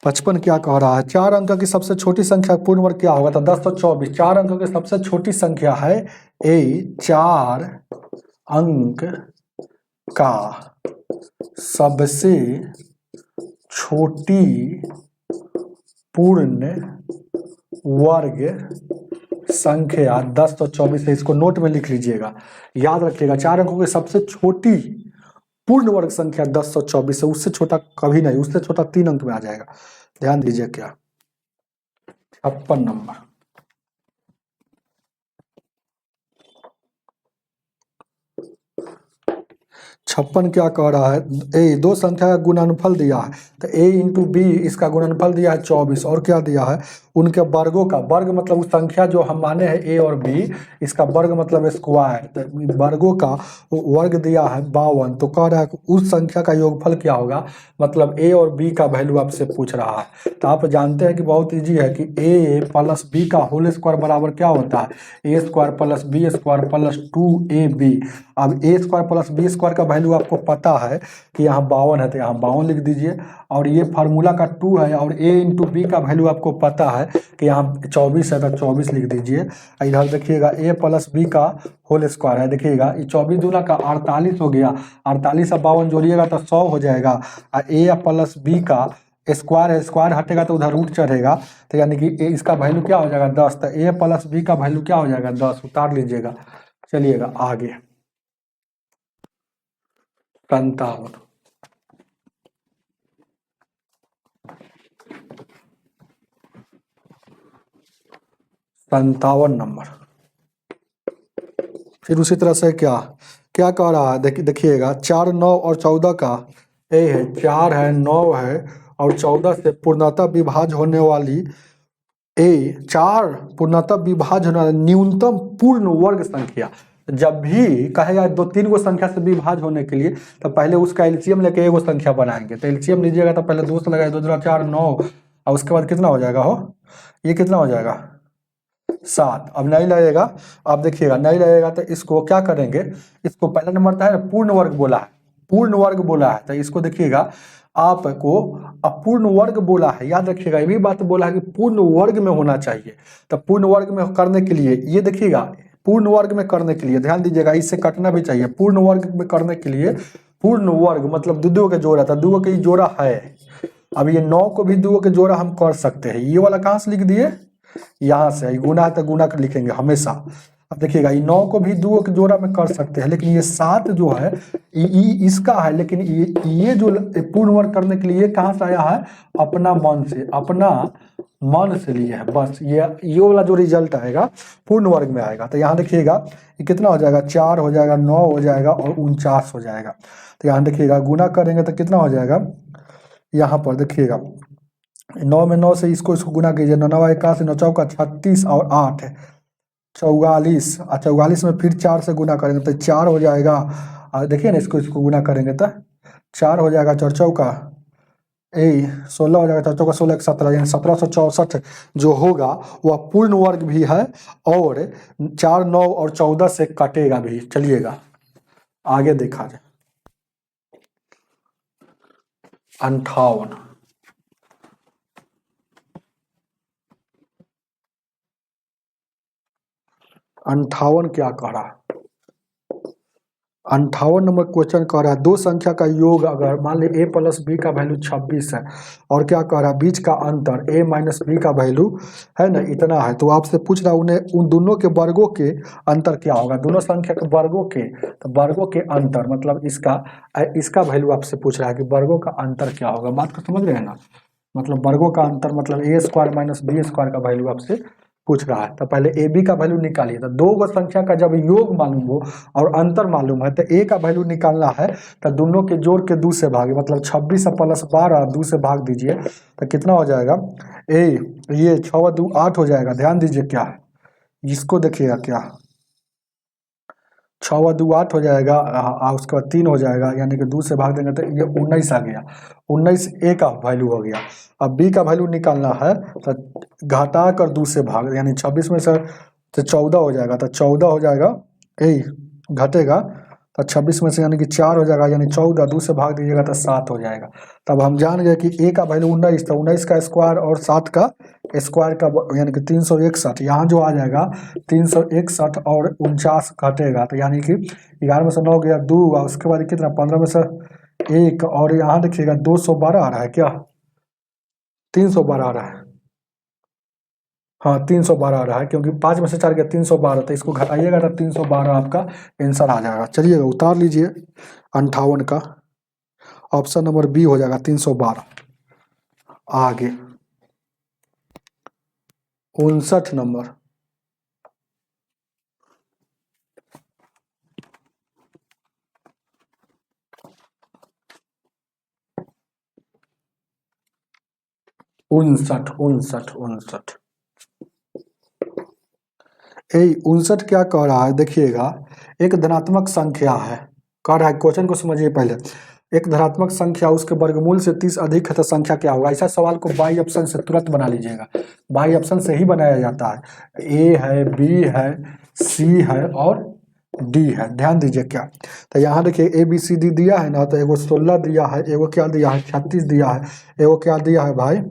55 क्या कह रहा है, 4 अंक की सबसे छोटी संख्या पूर्ण वर्ग क्या होगा। तो 1024। 4 अंक की सबसे छोटी संख्या है 4 अंक का सबसे छोटी पूर्ण वर्ग संख्या 1024 है। इसको नोट में लिख लीजिएगा, याद रखिएगा। 4 अंकों की सबसे छोटी पूर्ण वर्ग संख्या 1024 है, उससे छोटा कभी नहीं, उससे छोटा 3 अंक में आ जाएगा। ध्यान दीजिए क्या 56 नंबर। 56 क्या कह रहा है, ए दो संख्या का गुणनफल दिया है, तो a इंटू बी इसका गुणनफल दिया है 24, और क्या दिया है, उनके वर्गों का वर्ग मतलब उस संख्या जो हम माने हैं a और b, इसका वर्ग मतलब स्क्वायर, तो वर्गों का वर्ग दिया है 52। तो कह रहा है उस संख्या का योगफल क्या होगा, मतलब a और b का वैल्यू आपसे पूछ रहा है। तो आप जानते हैं कि बहुत ईजी है कि a प्लस बी का होल स्क्वायर बराबर क्या होता है, a square plus B square plus 2ab। अब a square plus B square का वैल्यू आपको पता है कि यहाँ 52 है, तो यहाँ 52 लिख दीजिए। और ये फार्मूला का 2 है, और a इंटू बी का वैल्यू आपको पता है कि यहाँ 24 है, तो 24 लिख दीजिए। इधर देखिएगा a प्लस बी का होल स्क्वायर है, देखिएगा ये 24 दूना का 48 हो गया, 48 और 52 जोड़िएगा तो 100 हो जाएगा। और a प्लस बी का स्क्वायर है, स्क्वायर हटेगा तो उधर रूट चढ़ेगा, तो यानी कि इसका वैल्यू क्या हो जाएगा 10। तो a प्लस बी का वैल्यू क्या हो जाएगा 10, उतार लीजिएगा। चलिएगा आगे 57। 57 नंबर। फिर उसी तरह से क्या क्या कह रहा है, देखिएगा 4 9 और 14 का ए है, 4 है 9 है और 14 से पूर्णतः विभाज्य होने वाली 4 पूर्णतः विभाज्य होने वाली न्यूनतम पूर्ण वर्ग संख्या। जब भी कहेगा 2-3 गो संख्या से विभाज्य होने के लिए, तो पहले उसका एलसीएम लेके एगो संख्या बनाएंगे। तो एलसीएम लीजिएगा तो पहले 2 से लगाए, 2 2 4 9, और उसके बाद कितना हो जाएगा, हो ये कितना हो जाएगा 7। अब नहीं लगेगा, अब देखिएगा नहीं लगेगा तो इसको क्या करेंगे, इसको पहला नंबर था पूर्ण वर्ग बोला है, पूर्ण वर्ग बोला है, तो इसको देखिएगा आपको अपूर्ण वर्ग बोला है। याद रखिएगा ये भी बात बोला है कि पूर्ण वर्ग में होना चाहिए। तो पूर्ण वर्ग में करने के लिए ये देखिएगा, पूर्ण वर्ग में करने के लिए ध्यान दीजिएगा, इससे कटना भी चाहिए। पूर्ण वर्ग में करने के लिए पूर्ण वर्ग मतलब दो के जोड़ा था, दो के जोड़ा है। अब ये 9 को भी 2 के जोड़ा हम कर सकते हैं, ये वाला कहाँ से लिख दिए, यहाँ से गुना है तो गुना कर लिखेंगे हमेशा। अब देखिएगा ये 9 को भी 2 के जोड़ा में कर सकते हैं, लेकिन ये 7 जो है इसका है, लेकिन ये जो पूर्ण वर्ग करने के लिए कहाँ से आया है, अपना मन से, अपना मन से लिए है बस। ये वाला जो रिजल्ट आएगा पूर्ण वर्ग में आएगा। तो यहाँ देखिएगा ये कितना हो जाएगा, 4 हो जाएगा, 9 हो जाएगा और 49 हो जाएगा। तो यहाँ देखिएगा गुना करेंगे तो कितना हो जाएगा, यहाँ पर देखिएगा 9 में 9 से इसको गुना कीजिए, 9 9 81, 9 चौका 36 और 8 44, और 44 में फिर 4 से गुना करेंगे तो 4 हो जाएगा। और देखिए ना इसको गुना करेंगे तो 4 हो जाएगा, 4 चौका 16 हो जाएगा, 4 चौका 16 17, यानी 1764 जो होगा वह पूर्ण वर्ग भी है, और 4 9 और 14 से कटेगा भी। चलिएगा आगे देखा जाए 58। 58 क्या कह रहा है, 58 नंबर क्वेश्चन कह रहा है दो संख्या का योग अगर मान ली a प्लस बी का वैल्यू 26 है और क्या कह रहा है बीच का अंतर a माइनस बी का वैल्यू है ना इतना है, तो आपसे पूछ रहा है उन्हें उन दोनों के वर्गों के अंतर क्या होगा, दोनों संख्या के वर्गों के, तो वर्गों के अंतर मतलब इसका वैल्यू आपसे पूछ रहा है कि वर्गों का अंतर क्या होगा। बात को समझ रहे हैं ना, मतलब वर्गों का अंतर मतलब ए स्क्वायर माइनस बी स्क्वायर का वैल्यू आपसे पूछ रहा है। तो पहले ए बी का वैल्यू निकालिए, तो दो गो संख्या का जब योग मालूम हो और अंतर मालूम है तो ए का वैल्यू निकालना है, तो दोनों के जोड़ के 2 से भागे, मतलब 26 प्लस 12 2 से भाग दीजिए तो कितना हो जाएगा ए, ये 6 2 8 हो जाएगा। ध्यान दीजिए क्या है, इसको देखिएगा क्या 6 2 8 हो जाएगा, उसके बाद 3 हो जाएगा, यानी कि 2 से भाग देंगे तो ये 19 आ गया, 19 ए का वैल्यू हो गया। अब बी का वैल्यू निकालना है तो घटा कर 2 से भाग, यानी 26 में से तो 14 हो जाएगा, तो 14 हो जाएगा ए घटेगा तो 26 में से यानी कि 4 हो जाएगा, यानी 14 2 से भाग दीजिएगा तो 7 हो जाएगा। तब हम जान गए कि ए का वैल्यू 19, तो 19 का स्क्वायर और 7 का स्क्वायर का यानी कि 361, यहाँ जो आ जाएगा 361 और 49 घटेगा, तो यानी कि 11 में से 9 गया 2 और उसके बाद कितना 15 में से 1 और यहाँ देखिएगा 212 आ रहा है क्या, 312 आ रहा है, हाँ 312 आ रहा है, क्योंकि 5 में से 4 गया 312, तो इसको घटाइएगा तो 312 आपका आंसर आ जाएगा। चलिए उतार लीजिए 58 का, ऑप्शन नंबर बी हो जाएगा 312। आगे 59 नंबर, उनसठ उनसठ उनसठ ए 59 क्या कह रहा है देखिएगा, एक धनात्मक संख्या है, कह रहा है क्वेश्चन को समझिए पहले, एक धनात्मक संख्या उसके वर्गमूल से 30 अधिक है तो संख्या क्या होगा। ऐसा सवाल को बाई ऑप्शन से तुरंत बना लीजिएगा, बाई ऑप्शन से ही बनाया जाता है, ए है बी है सी है और डी है। ध्यान दीजिए क्या, तो यहाँ देखिए ए बी सी डी दिया है ना, तो एगो 16 दिया है, एगो क्या दिया है 36 दिया है, एगो क्या दिया है भाई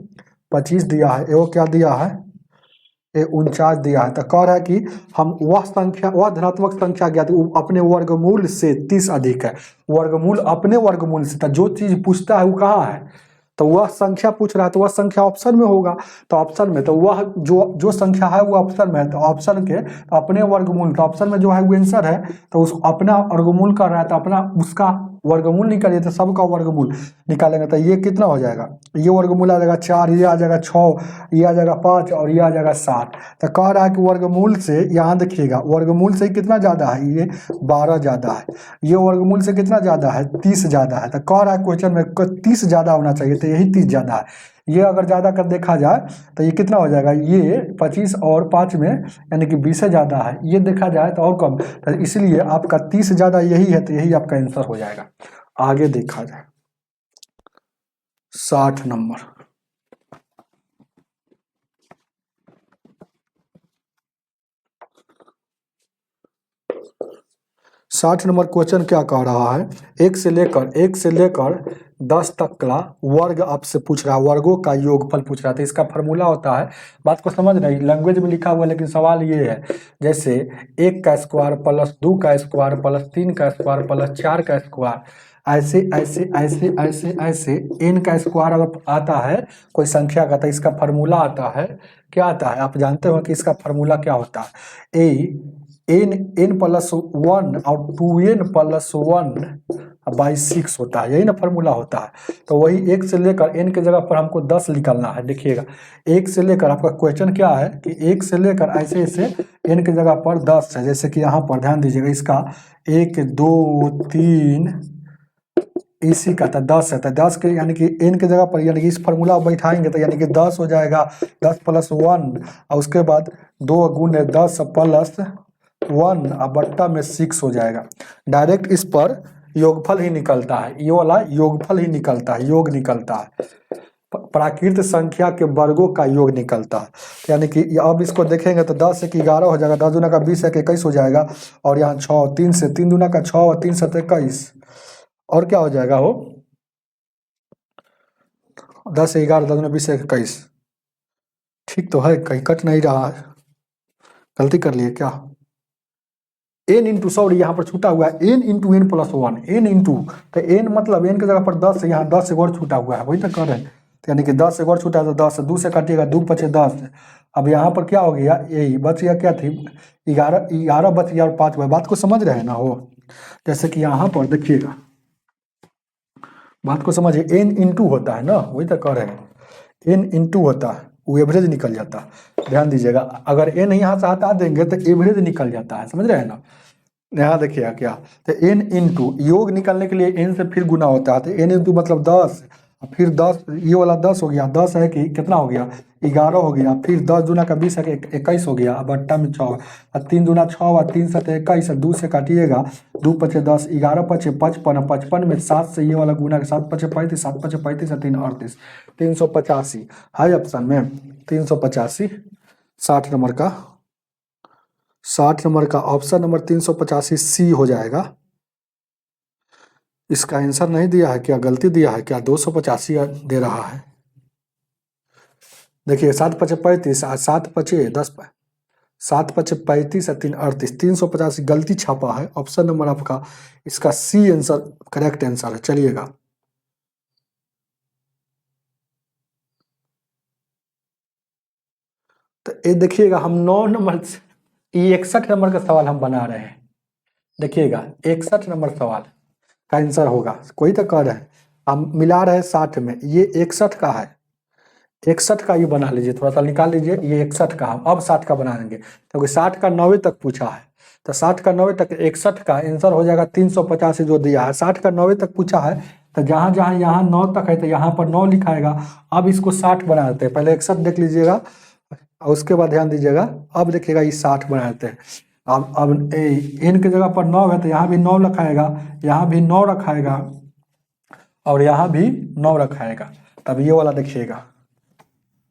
25 दिया है, एगो क्या दिया है 49 दिया है। तो कह रहा है कि हम वह संख्या, वह धनात्मक संख्या ज्ञात अपने वर्गमूल से 30 अधिक है, वर्गमूल अपने वर्गमूल से, तो जो चीज पूछता है वो कहाँ है, तो वह संख्या पूछ रहा है, तो वह संख्या ऑप्शन में होगा, तो ऑप्शन में तो वह जो संख्या है वो ऑप्शन में है, तो ऑप्शन के तो अपने वर्गमूल, तो ऑप्शन में जो है वो आंसर है, तो उस अपना वर्गमूल कर रहा है तो अपना उसका वर्गमूल निकालिए, तो सबका वर्गमूल निकालेंगे तो ये कितना हो जाएगा, ये वर्गमूल आ जाएगा 4, ये आ जाएगा 6, ये आ जाएगा 5 और ये आ जाएगा 7। तो कह रहा है कि वर्गमूल से, यहाँ देखिएगा वर्गमूल से कितना ज़्यादा है, ये 12 ज़्यादा है, ये वर्गमूल से कितना ज़्यादा है 30 ज़्यादा है, तो कह रहा है क्वेश्चन में 30 ज़्यादा होना चाहिए, तो यही 30 ज़्यादा है। ये अगर ज़्यादा कर देखा जाए तो ये कितना हो जाएगा, ये 25 और 5 में यानी कि 20 से ज़्यादा है, ये देखा जाए तो और कम, तो इसलिए आपका 30 ज़्यादा यही है, तो यही आपका आंसर हो जाएगा। आगे देखा जाए 60 नंबर, 60 नंबर क्वेश्चन क्या कह रहा है, एक से लेकर 10 तक का वर्ग आपसे पूछ रहा है, वर्गों का योगफल पूछ रहा था, इसका फार्मूला होता है, बात को समझ रहे, लैंग्वेज में लिखा हुआ है लेकिन सवाल ये है, जैसे 1 का स्क्वायर प्लस 2 का स्क्वायर प्लस 3 का स्क्वायर प्लस 4 का स्क्वायर, ऐसे ऐसे ऐसे ऐसे ऐसे एन का स्क्वायर अगर आता है कोई संख्या का, तो इसका फार्मूला आता है, क्या आता है आप जानते हो कि इसका फार्मूला क्या होता है, एन प्लस 1 और 2n प्लस 1/6 होता है, यही ना फार्मूला होता है। तो वही 1 से लेकर n के जगह पर हमको 10 निकालना है। देखिएगा 1 से लेकर, आपका क्वेश्चन क्या है कि 1 से लेकर ऐसे ऐसे n के जगह पर 10 है, जैसे कि यहाँ पर ध्यान दीजिएगा, इसका 1 2 3 इसी का था 10 है, तो 10 के यानी कि n के जगह पर यानी कि इस फार्मूला बैठाएंगे तो यानी कि 10 हो जाएगा, 10 प्लस 1 और उसके बाद 2 गुने 10 प्लस 1 और बट्टा में 6 हो जाएगा। डायरेक्ट इस पर योगफल ही निकलता है, ये वाला योगफल ही निकलता है, योग निकलता है, प्राकृत संख्या के वर्गों का योग निकलता है, यानी कि अब इसको देखेंगे तो 10 से 11 हो जाएगा, 10 दूना का 20 है 21 हो जाएगा, और यहाँ 6 3 से 3 दूना का 6 और 3 से 21, और क्या हो जाएगा वो 10 से 11 10 दूना 20 से 21, ठीक तो है, कहीं कट नहीं रहा है, गलती कर लिए क्या। एन इंटू, सॉरी यहाँ पर छूटा हुआ है N into N plus one, N into, तो एन मतलब एन की जगह पर 10 है, यहाँ 10 एक और छूटा हुआ है, वही तो कर रहे हैं। तो यानी कि 10 एक और छूटा है तो 10 2 से काटिएगा, 2 पचे 10। अब यहाँ पर क्या हो गया, यही बच गया, क्या थी 11, 11 बच गया और 5 बात को समझ रहे हैं ना हो। जैसे कि यहाँ पर देखिएगा, बात को समझिए, एन इंटू होता है ना, वही तो कह रहे हैं, एन इंटू होता है, वो एवरेज निकल जाता है। ध्यान दीजिएगा, अगर एन यहाँ से हटा देंगे तो एवरेज निकल जाता है, समझ रहे हैं ना। यहाँ देखिएगा क्या, तो एन इंटू, योग निकालने के लिए एन से फिर गुना होता है, तो एन इंटू मतलब 10, फिर 10, ये वाला 10 हो गया, 10 है कि कितना हो गया 11 हो गया, फिर 10 दूना का 20 है कि 21 हो गया, अब अट्ठा में 6, और 3 दूना 6 और 3 7 21, 2 से काटिएगा, 2 पचे 10, 11 पचे 55, 55 में 7 से ये वाला गुना के 7 पचे 35, 7 पचे 35 और 3 38, 385 है ऑप्शन में, 385 60 नंबर का, 60 नंबर का ऑप्शन नंबर 385 सी हो जाएगा। इसका आंसर नहीं दिया है क्या, गलती दिया है क्या, 285 दे रहा है। देखिए 7 पचे 35, 7 पचे 10, 7 पचे 35 और 3 38, 385 गलती छापा है। ऑप्शन नंबर आपका इसका सी आंसर करेक्ट आंसर है। चलिएगा तो ये देखिएगा, हम 9 नंबर, ये 61 नंबर का सवाल हम बना रहे हैं। देखिएगा 61 नंबर सवाल का आंसर होगा, कोई तो कह रहे हैं, हम मिला रहे हैं 60 में, ये 61 का है, 61 का ये बना लीजिए, थोड़ा सा निकाल लीजिए, ये 61 का, हम अब 60 का बना देंगे क्योंकि 60 का 90 तक पूछा है, तो 60 का 90 तक 61 का आंसर हो जाएगा 385 जो दिया है। 60 का 90 तक पूछा है, तो जहाँ जहाँ यहाँ 9 तक है तो यहाँ पर 9 लिखाएगा। अब इसको 60 बना देते हैं, पहले 61 देख लीजिएगा और उसके बाद ध्यान दीजिएगा, अब देखिएगा ये 60 बना देते हैं। अब इन की जगह पर 9 है तो यहाँ भी 9 रखाएगा, यहाँ भी 9 रखाएगा और यहाँ भी 9 रखाएगा। तब ये वाला देखिएगा,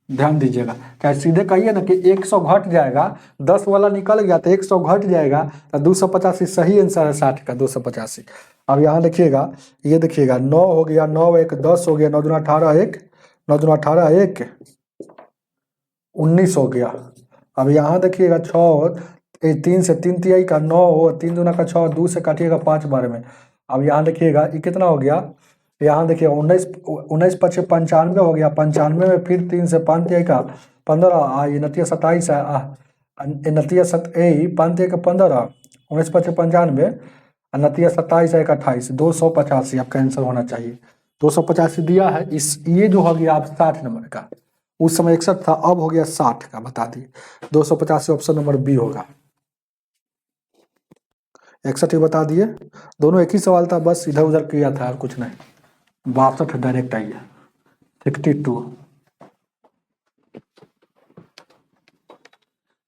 ध्यान दीजिएगा, चाहे सीधे कहिए ना कि 100 घट जाएगा, 10 वाला निकल गया तो 100 घट जाएगा, तो 285 सही आंसर है 60 का, 285। अब यहाँ देखिएगा, ये देखिएगा 9 हो गया, 9 1 10 हो गया, 9 दूना 18 1, 9 दूना 18 1 19 हो गया। अब यहाँ देखिएगा 6, 3 से 3 तिहाई का 9 हो, 3 दूना का 6, 2 से काटिएगा 5 बार में। अब यहाँ देखिएगा ये कितना हो गया, यहाँ देखिए 19 पचे 95 हो गया, 95 में फिर 3 से 5 तिहाई का 15, ये नतिया 27 है, नतिया 5 तिहाई का 15, 19 पचे 95, नतिया 27 1 28, 285 आपका आंसर होना चाहिए। 285 दिया है। इस ये जो हो गया आप 60 नंबर का, उस समय 61 था, अब हो गया 60 का, बता दिए 285 ऑप्शन नंबर बी होगा। 61 ही बता दिए, दोनों एक ही सवाल था, बस इधर उधर किया था और कुछ नहीं। 62 डायरेक्ट आइए, 62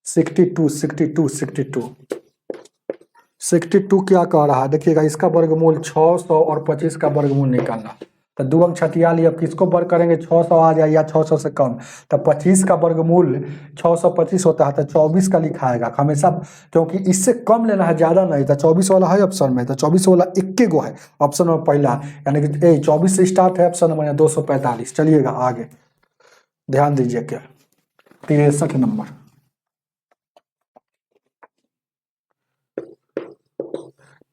62 62 62 62 क्या कह रहा है, देखिएगा इसका वर्गमूल 600 और 25 का वर्गमूल निकालना, तो 2 अंक 46, अब किसको वर्ग करेंगे, 600 आ जाए या 600 से कम, तो 25 का वर्गमूल 625 होता है, तो 24 का लिखाएगा हमेशा, क्योंकि इससे कम लेना है, ज़्यादा नहीं। तो 24 वाला है ऑप्शन में, तो 24 वाला 21 गो है ऑप्शन नंबर पहला, यानी कि 24 से स्टार्ट है ऑप्शन नंबर 245। चलिएगा आगे, ध्यान दीजिए क्या, 63 नंबर,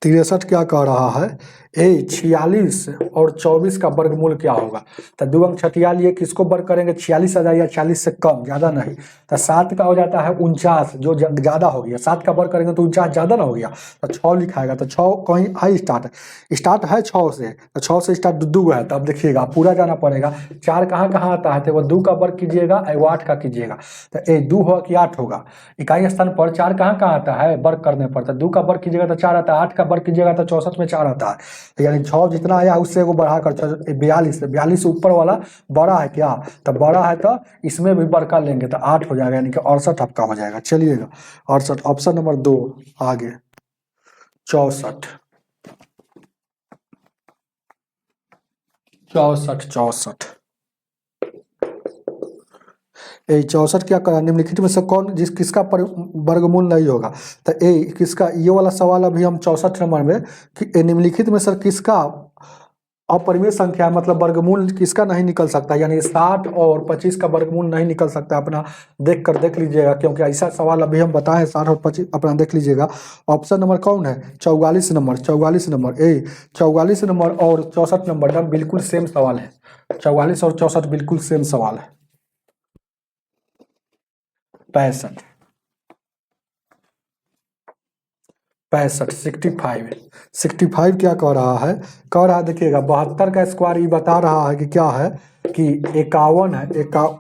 63 क्या कह रहा है, 46 और 24 का वर्गमूल क्या होगा, तो 2 अंक 46, किसको वर्ग करेंगे, 46 आ जाएगा, 40 से कम, ज़्यादा नहीं। तो 7 का हो जाता है 49, जो ज़्यादा हो गया, 7 का वर्ग करेंगे तो 49 ज़्यादा ना हो गया, तो 6 लिखाएगा, तो 6 कहीं है स्टार्ट है 6 से, तो 6 से स्टार्ट 2 है, तो अब देखिएगा पूरा जाना पड़ेगा। 4 कहाँ कहाँ आता है, तो वो 2 का वर्ग कीजिएगा, वो 8 का कीजिएगा, तो 2 होगा कि 8 होगा, इकाई स्थान पर 4 कहाँ कहाँ आता है, वर्ग करने पर, तो 2 का वर्ग कीजिएगा तो 4 आता है, 8 का वर्ग कीजिएगा तो 64 में 4 आता है, तो यानी 6 जितना आया उससे वो बढ़ाकर 42, 42 ऊपर वाला बड़ा है क्या, तो बड़ा है तो इसमें भी बढ़ कर लेंगे तो 8 हो जाएगा, यानी कि 68 आपका हो जाएगा। चलिएगा 68 ऑप्शन नंबर 2 आगे, 64 64 64 क्या करा, निम्नलिखित में से कौन किसका वर्गमूल नहीं होगा, तो किसका, ये वाला सवाल अभी हम 64 नंबर में, निम्नलिखित में सर किसका अपरिमेय संख्या मतलब वर्गमूल किसका नहीं निकल सकता, यानी 60 और 25 का वर्गमूल नहीं निकल सकता। अपना देख लीजिएगा, क्योंकि ऐसा सवाल अभी हम बताएं 60 और 25, अपना देख लीजिएगा। ऑप्शन नंबर कौन है, 44 नंबर, 44 नंबर ए, 44 नंबर और 64 नंबर ना बिल्कुल सेम सवाल है। 44 और 64 बिल्कुल सेम सवाल है। 65 65 क्या कह रहा है, देखिएगा 72 का स्क्वायर ये बता रहा है कि क्या है कि 51 है,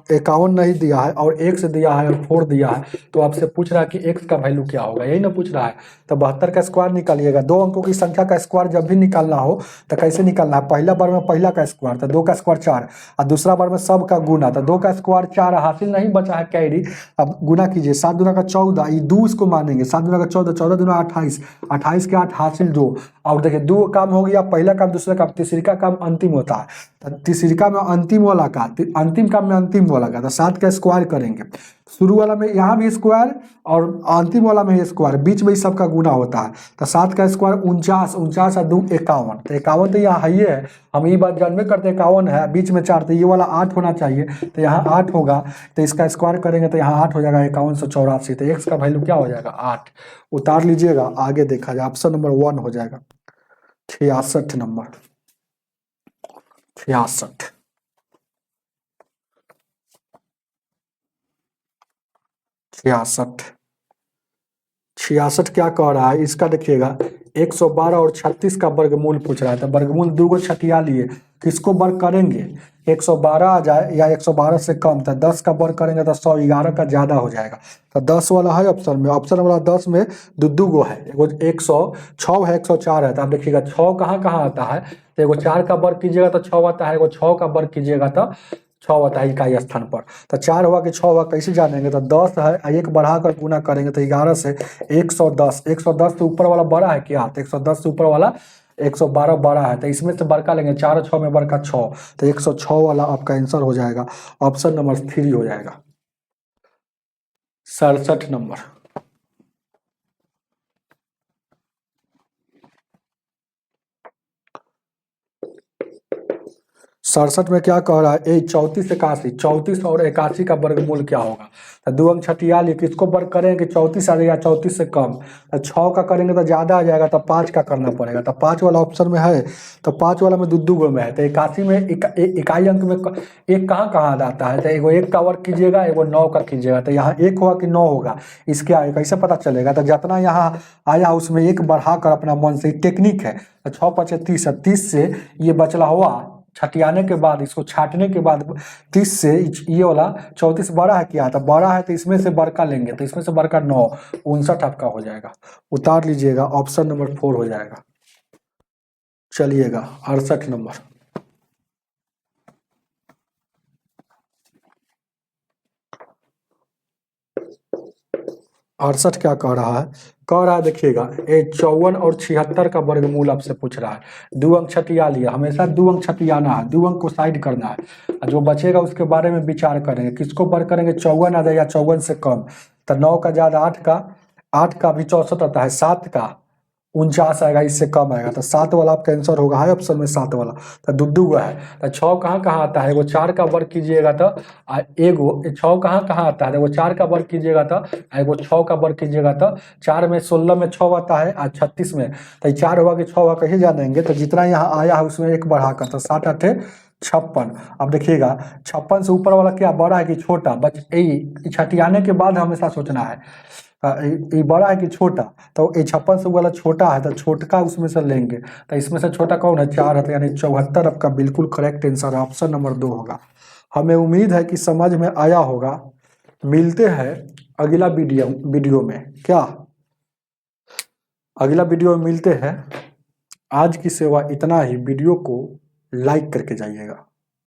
51 नहीं दिया है और x दिया है और 4 दिया है, तो आपसे पूछ रहा है कि x का वैल्यू क्या होगा, यही ना पूछ रहा है। तो 72 का स्क्वायर निकालिएगा। दो अंकों की संख्या का स्क्वायर जब भी निकालना हो तो कैसे निकालना है, पहला बार में पहला का स्क्वायर, तो 2 का स्क्वायर 4, और दूसरा बार में सब का गुना, तो 2 का स्क्वायर 4 हासिल नहीं बचा है कैरी। अब गुना कीजिए, 7 दूना का 14, ये 2 इसको मानेंगे, 7 दूना का 14, 14 दूना 28, 28 के 8 हासिल 2। और देखिए 2 काम हो गया, पहला काम, दूसरा काम, तीसरी का काम अंतिम होता है, तो तीसरी का में अंतिम वाला का, अंतिम काम में अंतिम वाला का, तो 7 का स्क्वायर करेंगे। शुरू वाला में यहाँ भी स्क्वायर और अंतिम वाला में स्क्वायर, बीच में ही सबका गुना होता है, तो 7 का स्क्वायर 49, 49 और 2 51, तो 51 तो यहाँ है ही है, हम ये बात जानबे करते 51 है, बीच में 4, तो ये वाला 8 होना चाहिए, तो यहाँ 8 होगा, तो इसका स्क्वायर करेंगे तो यहाँ 8 हो जाएगा, 5184, तो x का वैल्यू क्या हो जाएगा 8। उतार लीजिएगा, आगे देखा जाए, ऑप्शन नंबर 1 हो जाएगा। 66 नंबर, 66 66 क्या कह रहा है, इसका देखिएगा 112 और 36 का वर्गमूल पूछ रहा है, तो वर्गमूल 2 को छठिया लिए, किसको वर्ग करेंगे, 112 आ जाए या 112 से कम, तो 10 का वर्ग करेंगे तो 111 का ज्यादा हो जाएगा, तो 10 वाला है ऑप्शन में। ऑप्शन वाला 10 में दो गो है, एगो 106 है, 104 है, तो आप देखिएगा 6 कहाँ कहाँ आता है, तो एगो 4 का वर्ग कीजिएगा तो 6 आता है, एगो 6 का वर्ग कीजिएगा तो 6 होता है इकाई स्थान पर, तो 4 हुआ कि 6 हुआ, कैसे जानेंगे, तो 10 है, एक बढ़ाकर गुना करेंगे तो 11 से 110, 110 से ऊपर वाला बड़ा है क्या, तो 110 से ऊपर वाला 112 बड़ा है, तो इसमें से बड़का लेंगे, 4 और 6 में बड़का 6, तो 106 वाला आपका आंसर हो जाएगा, ऑप्शन नंबर 3 हो जाएगा। 67 नंबर, 67 में क्या कह रहा है, 34 81, 34 और 81 का वर्गमूल क्या होगा, तो 2 अंक छठिया लिए, किसको वर्ग करेंगे, 34 आ जाएगा, 34 से कम, तो 6 का करेंगे तो ज्यादा आ जाएगा, तो 5 का करना पड़ेगा, तो 5 वाला ऑप्शन में है, तो 5 वाला में दो गो में है, तो 81 में इकाई अंक में एक कहाँ कहाँ आता है, तो एगो 1 का वर्ग कीजिएगा, एगो 9 का कीजिएगा, तो यहाँ 1 होगा कि 9 होगा, इसके आगे कैसे पता चलेगा, तो जितना यहाँ आया उसमें 1 बढ़ाकर अपना मन से टेक्निक है, तो 6 5 30 है, 30 से ये बचला हुआ छटियाने के बाद, इसको छाटने के बाद 30 से ये वाला 34 बड़ा है क्या, तो बड़ा है, तो इसमें से बड़का लेंगे, तो इसमें से बड़का 9, 59 आपका हो जाएगा, उतार लीजिएगा, ऑप्शन नंबर 4 हो जाएगा। चलिएगा 68 नंबर, 68 क्या कह रहा है, देखिएगा 54 और 76 का वर्गमूल आपसे पूछ रहा है, 2 अंक छठिया लिया, हमेशा 2 अंक छठियाना है, 2 अंक को साइड करना है, जो बचेगा उसके बारे में विचार करेंगे, किसको वर्ग करेंगे, 54 आ जाए या 54 से कम, तो 9 का ज्यादा 8 का भी 64 आता है, 7 का 49 आएगा, इससे कम आएगा, तो 7 वाला आपका आंसर होगा, है ऑप्शन में 7 वाला, तो दो गो है, तो 6 कहाँ कहाँ आता है, वो 4 का वर्ग कीजिएगा तो एगो 6 कहाँ कहाँ आता है, वो 4 का वर्ग कीजिएगा तो एगो 6 का वर्ग कीजिएगा तो 4 में 16 में 6 आता है और 36 में, तो 4 हुआ कि 6 हुआ, कैसे जानेंगे, तो जितना यहाँ आया है उसमें 1 बढ़ाकर, तो 7 8 56। अब देखिएगा 56 से ऊपर वाला क्या बड़ा है कि छोटा, बच छठियाने के बाद हमेशा सोचना है, ये बड़ा है कि छोटा, तो ये 56 से वाला छोटा है, तो छोटका उसमें से लेंगे, तो इसमें से छोटा कौन है, 4 है, तो यानी 74 आपका बिल्कुल करेक्ट आंसर है, ऑप्शन नंबर 2 होगा। हमें उम्मीद है कि समझ में आया होगा। मिलते हैं अगला वीडियो में, क्या अगला वीडियो में मिलते हैं। आज की सेवा इतना ही, वीडियो को लाइक करके जाइएगा।